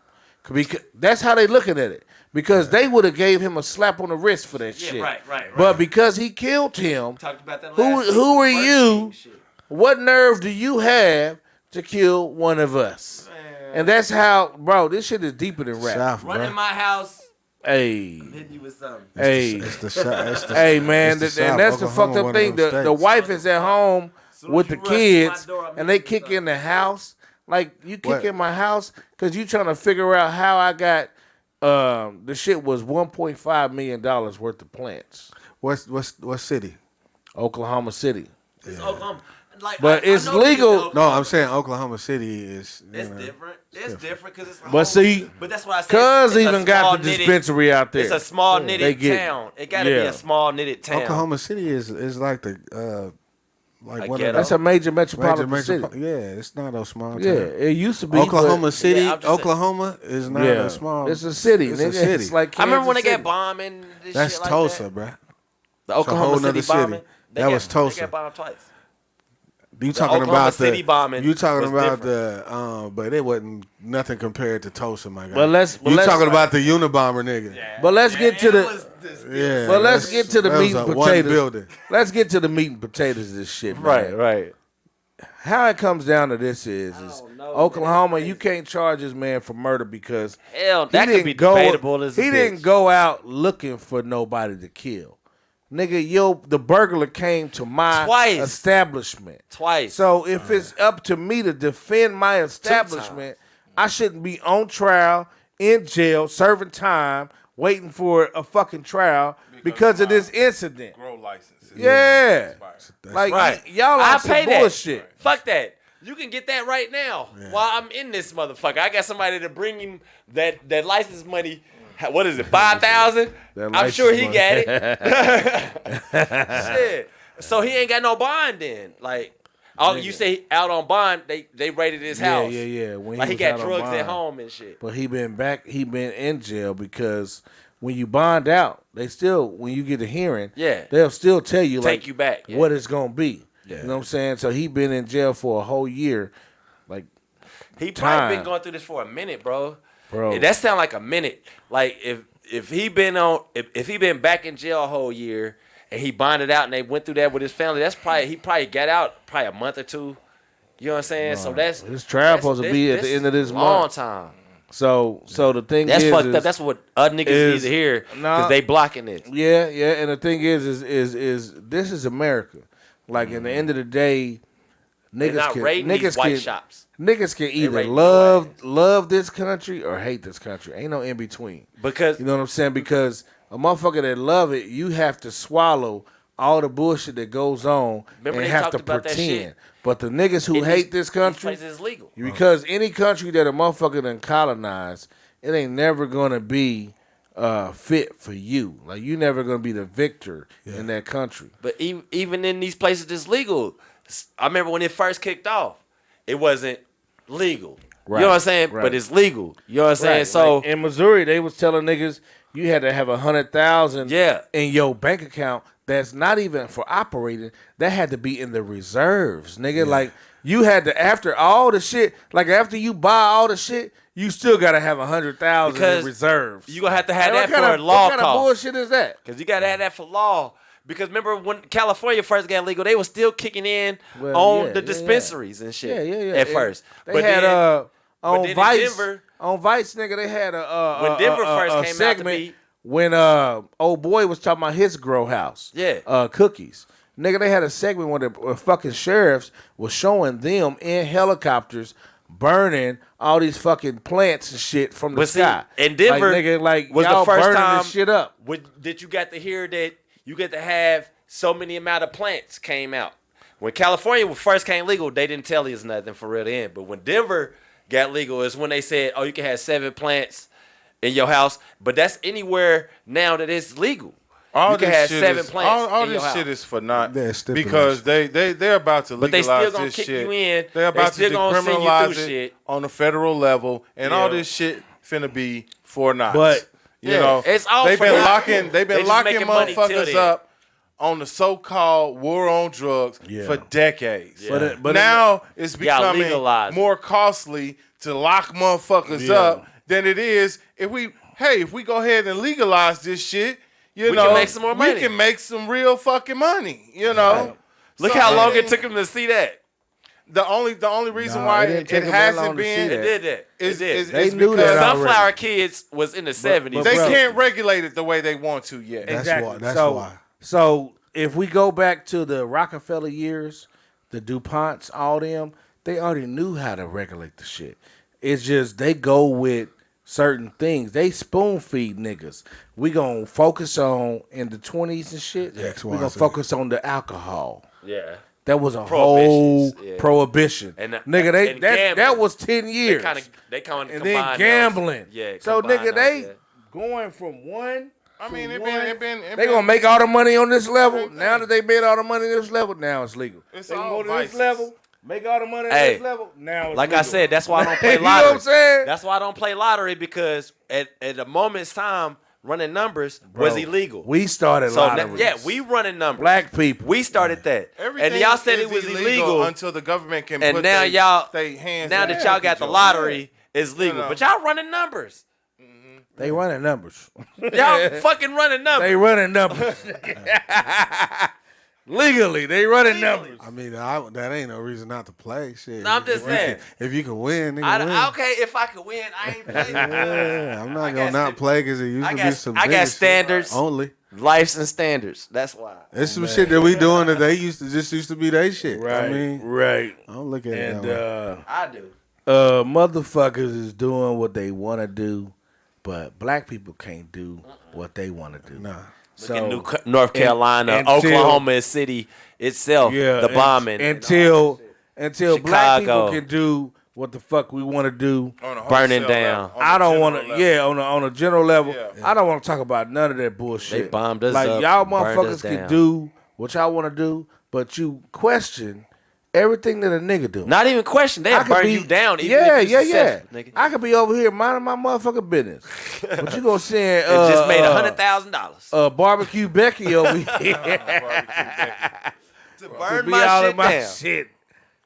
Speaker 2: Because that's how they looking at it. Because they would have gave him a slap on the wrist for that shit.
Speaker 7: Right.
Speaker 2: But because he killed him,
Speaker 7: Talked about that last
Speaker 2: who are
Speaker 7: week.
Speaker 2: you? What nerve do you have to kill one of us? And that's how, bro, this shit is deeper than rap.
Speaker 6: South,
Speaker 7: Run
Speaker 6: bro.
Speaker 7: in my house,
Speaker 2: Hey.
Speaker 7: hit you with something.
Speaker 2: Hey.
Speaker 6: It's the South.
Speaker 2: Hey, man,
Speaker 6: it's the
Speaker 2: and
Speaker 6: South.
Speaker 2: that's the
Speaker 6: Oklahoma,
Speaker 2: fucked up
Speaker 6: one of
Speaker 2: thing.
Speaker 6: them
Speaker 2: The
Speaker 6: states.
Speaker 2: wife is at home with the
Speaker 7: you rush to my
Speaker 2: kids,
Speaker 7: door, I'm
Speaker 2: and they
Speaker 7: hitting you
Speaker 2: kick
Speaker 7: with
Speaker 2: in the house. Like, you kick
Speaker 6: What?
Speaker 2: in my house because you trying to figure out how I got, the shit was $1.5 million worth of plants.
Speaker 6: What city?
Speaker 2: Oklahoma City.
Speaker 7: It's Oklahoma. Like,
Speaker 2: But
Speaker 7: I
Speaker 2: it's
Speaker 7: know these
Speaker 2: legal.
Speaker 7: Oklahoma-
Speaker 6: No, I'm saying Oklahoma City is.
Speaker 7: It's different. It's different because it's.
Speaker 2: But see,
Speaker 7: but that's what I said.
Speaker 2: Cuz
Speaker 7: It's a
Speaker 2: even got
Speaker 7: small
Speaker 2: the
Speaker 7: knitted-
Speaker 2: dispensary out there.
Speaker 7: It's a small
Speaker 2: They
Speaker 7: knitted
Speaker 2: get-
Speaker 7: town. It got to be
Speaker 2: yeah.
Speaker 7: a small knitted town.
Speaker 6: Oklahoma City is like the like one
Speaker 7: ghetto.
Speaker 6: of the
Speaker 2: That's a major
Speaker 6: major
Speaker 2: metropolitan city.
Speaker 6: yeah. It's not a small town.
Speaker 2: Yeah, it used to be.
Speaker 6: Oklahoma
Speaker 2: but-
Speaker 6: City,
Speaker 7: Yeah, I'm just saying.
Speaker 6: Oklahoma is not
Speaker 2: Yeah,
Speaker 6: a small.
Speaker 2: it's a city.
Speaker 6: It's
Speaker 2: nigga.
Speaker 6: a city.
Speaker 2: It's like
Speaker 7: I remember when they
Speaker 2: Kansas
Speaker 7: got bombing. This
Speaker 6: That's
Speaker 7: shit like
Speaker 6: Tulsa,
Speaker 7: that.
Speaker 6: bruh.
Speaker 7: The
Speaker 6: whole
Speaker 7: Oklahoma
Speaker 6: nother
Speaker 7: City bombing.
Speaker 6: city. That was Tulsa.
Speaker 7: They got bombed twice.
Speaker 6: You talking
Speaker 7: Oklahoma
Speaker 6: about
Speaker 7: City bombing
Speaker 6: You talking
Speaker 7: was
Speaker 6: about but it wasn't nothing compared to Tulsa, my guy.
Speaker 2: But let's-
Speaker 6: you talking about the Unabomber nigga?
Speaker 2: But let's get to the.
Speaker 6: Yeah.
Speaker 2: But let's get to the
Speaker 6: that
Speaker 2: meat
Speaker 6: was
Speaker 2: and
Speaker 6: a one
Speaker 2: potatoes.
Speaker 6: building.
Speaker 2: Let's get to the meat and potatoes of this shit, man.
Speaker 7: Right.
Speaker 2: How it comes down to this is
Speaker 7: don't know,
Speaker 2: Oklahoma,
Speaker 7: man.
Speaker 2: you can't charge this man for murder because
Speaker 7: Hell,
Speaker 2: he
Speaker 7: that could
Speaker 2: didn't
Speaker 7: be
Speaker 2: go.
Speaker 7: debatable as a
Speaker 2: He
Speaker 7: bitch.
Speaker 2: didn't go out looking for nobody to kill. Nigga, the burglar came to my
Speaker 7: Twice.
Speaker 2: establishment.
Speaker 7: Twice.
Speaker 2: So if it's up to me to defend my establishment, I shouldn't be on trial, in jail, serving time, waiting for a fucking trial because of this incident.
Speaker 8: Grow license.
Speaker 2: Yeah. Like,
Speaker 7: Right.
Speaker 2: y'all
Speaker 7: I
Speaker 2: on some
Speaker 7: pay that.
Speaker 2: bullshit.
Speaker 7: Fuck that. You can get that right now while I'm in this motherfucker. I got somebody to bring him that license money. What is it, 5,000?
Speaker 2: That
Speaker 7: I'm sure he
Speaker 2: license
Speaker 7: got it. Shit. So he ain't got no bond then. Like, you say out on bond, they raided his house.
Speaker 2: Yeah. When
Speaker 7: Like he
Speaker 2: was
Speaker 7: got
Speaker 2: out on
Speaker 7: drugs at
Speaker 2: bond.
Speaker 7: home and shit.
Speaker 2: But he been in jail because when you bond out, they still, when you get a hearing, they'll still tell you
Speaker 7: Take you back, yeah.
Speaker 2: what it's gonna be.
Speaker 7: Yeah.
Speaker 2: You know what I'm saying? So he been in jail for a whole year. Like,
Speaker 7: He probably
Speaker 2: time.
Speaker 7: been going through this for a minute, bro.
Speaker 2: Bro.
Speaker 7: That sound like a minute. Like if he been if he been back in jail a whole year and he bonded out and they went through that with his family, he probably got out probably a month or two. You know what I'm saying? So that's
Speaker 2: his trial supposed to be at the end of this
Speaker 7: long
Speaker 2: month.
Speaker 7: time.
Speaker 6: So the thing
Speaker 7: That's
Speaker 6: is,
Speaker 7: fucked up. That's what other niggas need to hear because they blocking it.
Speaker 6: Yeah, and the thing is this is America. Like in the end of the day, niggas can either love this country or hate this country. Ain't no in between.
Speaker 7: Because
Speaker 6: you know what I'm saying? Because a motherfucker that love it, you have to swallow all the bullshit that goes on and have to pretend. But the niggas who hate this country,
Speaker 7: is legal.
Speaker 6: Because any country that a motherfucker done colonized, it ain't never gonna be fit for you. Like you never gonna be the victor in that country.
Speaker 7: But even in these places that's legal, I remember when it first kicked off, it wasn't legal.
Speaker 6: Right.
Speaker 7: You know what I'm saying?
Speaker 6: Right.
Speaker 7: But it's legal. You know what I'm saying? So
Speaker 6: like in Missouri, they was telling niggas you had to have 100,000 in your bank account. That's not even for operating. That had to be in the reserves, nigga. Yeah. Like you had to after all the shit. Like after you buy all the shit, you still gotta have 100,000 in reserves.
Speaker 7: You gonna have to have that for a law
Speaker 6: cost. What kind of bullshit is that?
Speaker 7: Because you gotta have that for law. Because remember when California first got legal, they were still kicking in on the dispensaries and shit. At first,
Speaker 6: they had on Vice, nigga. They had
Speaker 7: when Denver first came
Speaker 6: segment
Speaker 7: out to be.
Speaker 6: When old boy was talking about his grow house, cookies, nigga, they had a segment where the fucking sheriffs was showing them in helicopters burning all these fucking plants and shit from the sky.
Speaker 7: And Denver,
Speaker 6: like, nigga, like
Speaker 7: was
Speaker 6: y'all
Speaker 7: the first
Speaker 6: burning
Speaker 7: time
Speaker 6: this shit up.
Speaker 7: That you got to hear that you get to have so many amount of plants came out. When California first came legal, they didn't tell us nothing for real then. But when Denver got legal, is when they said, "Oh, you can have 7 plants." In your house, but that's anywhere now that it's legal. You can have 7 plants.
Speaker 8: All
Speaker 7: in your
Speaker 8: this
Speaker 7: house.
Speaker 8: shit is for naught because they're about to legalize
Speaker 7: but they still gonna
Speaker 8: this
Speaker 7: kick
Speaker 8: shit.
Speaker 7: You in.
Speaker 8: They're about to decriminalize it
Speaker 7: shit.
Speaker 8: on the federal level, and all this shit finna be for naught.
Speaker 6: But
Speaker 8: you know,
Speaker 7: it's all
Speaker 8: they've
Speaker 7: for
Speaker 8: been
Speaker 7: naught.
Speaker 8: locking motherfuckers up on the so-called war on drugs for decades.
Speaker 6: Yeah.
Speaker 8: But now it's becoming more costly to lock motherfuckers up than it is if we go ahead and legalize this shit, we can make some more money. We can make some real fucking money, you know.
Speaker 7: Right. Look how long it took them to see that.
Speaker 8: The only reason why it hasn't been is
Speaker 6: they knew
Speaker 8: because
Speaker 6: that
Speaker 7: Sunflower Kids was in the 70s.
Speaker 8: They can't regulate it the way they want to yet.
Speaker 6: Exactly.
Speaker 5: That's why.
Speaker 6: So if we go back to the Rockefeller years, the DuPonts, all them, they already knew how to regulate the shit. It's just they go with certain things. They spoon feed niggas. We gonna focus on in the 20s and shit. We gonna focus on the alcohol.
Speaker 7: Yeah.
Speaker 6: That was a whole prohibition.
Speaker 7: And
Speaker 6: nigga, that was 10 years.
Speaker 7: They kind of
Speaker 6: and then gambling.
Speaker 7: Those. Yeah.
Speaker 6: So nigga, they going from one.
Speaker 8: I mean,
Speaker 6: they gonna make all the money on this level. Now that they made all the money on this level, now it's legal.
Speaker 8: It's
Speaker 6: they
Speaker 8: all
Speaker 6: go to this level. Make all the money on this level. Now it's
Speaker 7: like
Speaker 6: legal.
Speaker 7: I said, that's why I don't play lottery.
Speaker 6: You know what I'm saying?
Speaker 7: That's why I don't play lottery because at a moment's time, running numbers was illegal.
Speaker 6: We started lotteries.
Speaker 7: We running numbers.
Speaker 6: Black people.
Speaker 7: We started that.
Speaker 8: Everything
Speaker 7: and y'all said
Speaker 8: is
Speaker 7: it was illegal
Speaker 8: until the government can
Speaker 7: and
Speaker 8: put
Speaker 7: now
Speaker 8: they hands.
Speaker 7: Now that y'all got the lottery, it's legal. But y'all running numbers.
Speaker 6: They running numbers.
Speaker 7: Y'all fucking running numbers.
Speaker 6: They running numbers. Legally, they running numbers.
Speaker 5: I mean, that ain't no reason not to play. Shit.
Speaker 7: No, I'm just saying.
Speaker 5: If you can win, nigga, win.
Speaker 7: Okay, if I could win, I ain't playing.
Speaker 5: Yeah, I'm not gonna not play because it used to be some.
Speaker 7: I got standards
Speaker 5: only.
Speaker 7: Lifes and standards. That's why.
Speaker 5: It's some shit that we doing that they used to be their shit.
Speaker 6: Right.
Speaker 5: I mean,
Speaker 6: right.
Speaker 5: I don't look at it.
Speaker 7: I do.
Speaker 6: Motherfuckers is doing what they want to do, but black people can't do what they want to do.
Speaker 5: Nah.
Speaker 7: Look at North Carolina, Oklahoma City itself, the bombing.
Speaker 6: Until
Speaker 7: Chicago.
Speaker 6: black people can do what the fuck we want to do.
Speaker 7: Burning down.
Speaker 6: I don't want to, on a general level, I don't want to talk about none of that bullshit.
Speaker 7: They bombed us
Speaker 6: like,
Speaker 7: up,
Speaker 6: y'all
Speaker 7: burned
Speaker 6: motherfuckers
Speaker 7: us
Speaker 6: can
Speaker 7: down.
Speaker 6: do what y'all want to do, but you question everything that a nigga do.
Speaker 7: Not even question. They'll burn you down. Even
Speaker 6: Yeah.
Speaker 7: if you're successful, nigga.
Speaker 6: I could be over here minding my motherfucking business. But you gonna send
Speaker 7: and just made $100,000.
Speaker 6: Barbecue Becky over here
Speaker 7: to burn
Speaker 6: be
Speaker 7: my
Speaker 6: all
Speaker 7: shit
Speaker 6: in my
Speaker 7: down.
Speaker 6: shit.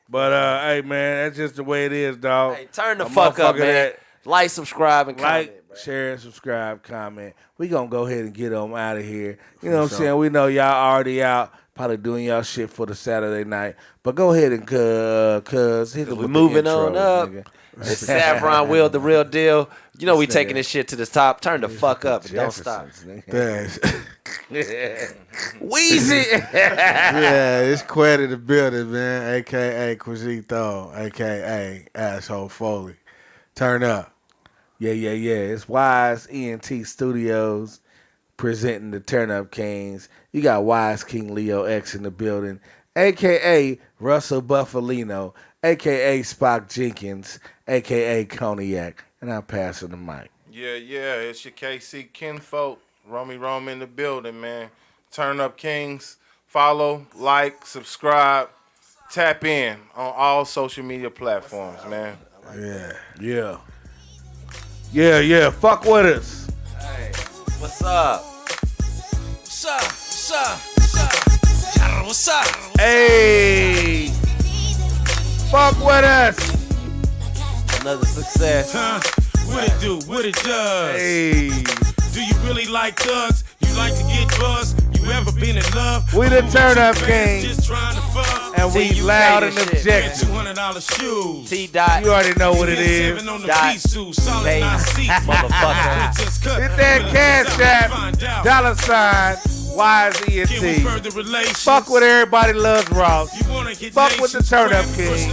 Speaker 6: But hey man, that's just the way it is, dog.
Speaker 7: Hey, turn the fuck up, man. Like, subscribe, and comment.
Speaker 6: Share, subscribe, comment. We gonna go ahead and get them out of here. You know what I'm saying? We know y'all already out. probably doing y'all shit for the Saturday night. But go ahead and cuz hit
Speaker 7: we moving on up.
Speaker 6: Nigga.
Speaker 7: It's Savron Will, the real deal. You know we taking this shit to the top. Turn the fuck up and don't stop.
Speaker 6: Weezy. Yeah, it's Quet in the building, man. AKA Quizito, AKA Asshole Foley. Turn up. Yeah. It's Wise ENT Studios presenting the Turn Up Kings. You got Wise King Leo X in the building, AKA Russell Buffalino, AKA Spock Jenkins, AKA Cognac. And I'm passing the mic.
Speaker 8: Yeah, it's your KC kinfolk. Romy in the building, man. Turn Up Kings. Follow, like, subscribe, tap in on all social media platforms, man.
Speaker 6: Yeah. Fuck with us.
Speaker 7: Hey, what's up? What's up?
Speaker 6: Hey, fuck with us.
Speaker 7: Another success.
Speaker 1: What it do? What it does?
Speaker 6: Hey,
Speaker 1: do you really like thugs? You like to get buzzed? You ever been in love?
Speaker 6: We the Turn Up Kings,
Speaker 1: just trying to fuck.
Speaker 6: And we loud and objective.
Speaker 1: $200 shoes.
Speaker 7: T-Dot.
Speaker 6: You already know what it is.
Speaker 7: Dot. Motherfucker.
Speaker 6: Hit that cash app. $, Wise ENT. Fuck with Everybody Loves Ross. Fuck with the Turn Up King.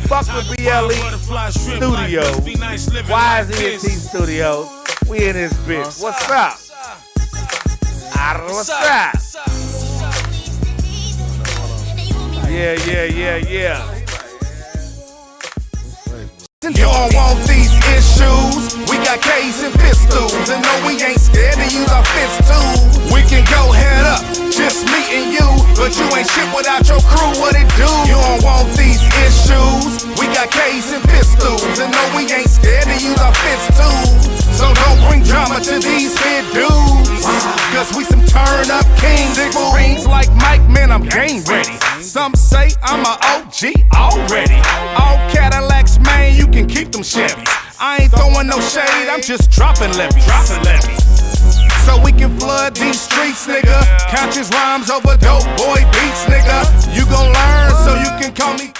Speaker 6: Fuck with BLE Studios. Wise ENT Studios. We in this bitch. What's up? What's up? Yeah.
Speaker 2: You don't want these issues. We got K's and pistols, and no, we ain't scared to use our fists too. We can go head up, just me and you, but you ain't shit without your crew. What it do? You don't want these issues. We got K's and pistols, and no, we ain't scared to use our fists too. So don't bring drama to these here dudes, cause we some turn up kings. Rings like Mike, man, I'm game ready. Some say I'm a OG already. All Cadillacs, man, you can keep them Chevys. I ain't throwing no shade, I'm just dropping levies. So we can flood these streets, nigga. Conscious rhymes over dope boy beats, nigga. You gon' learn so you can call me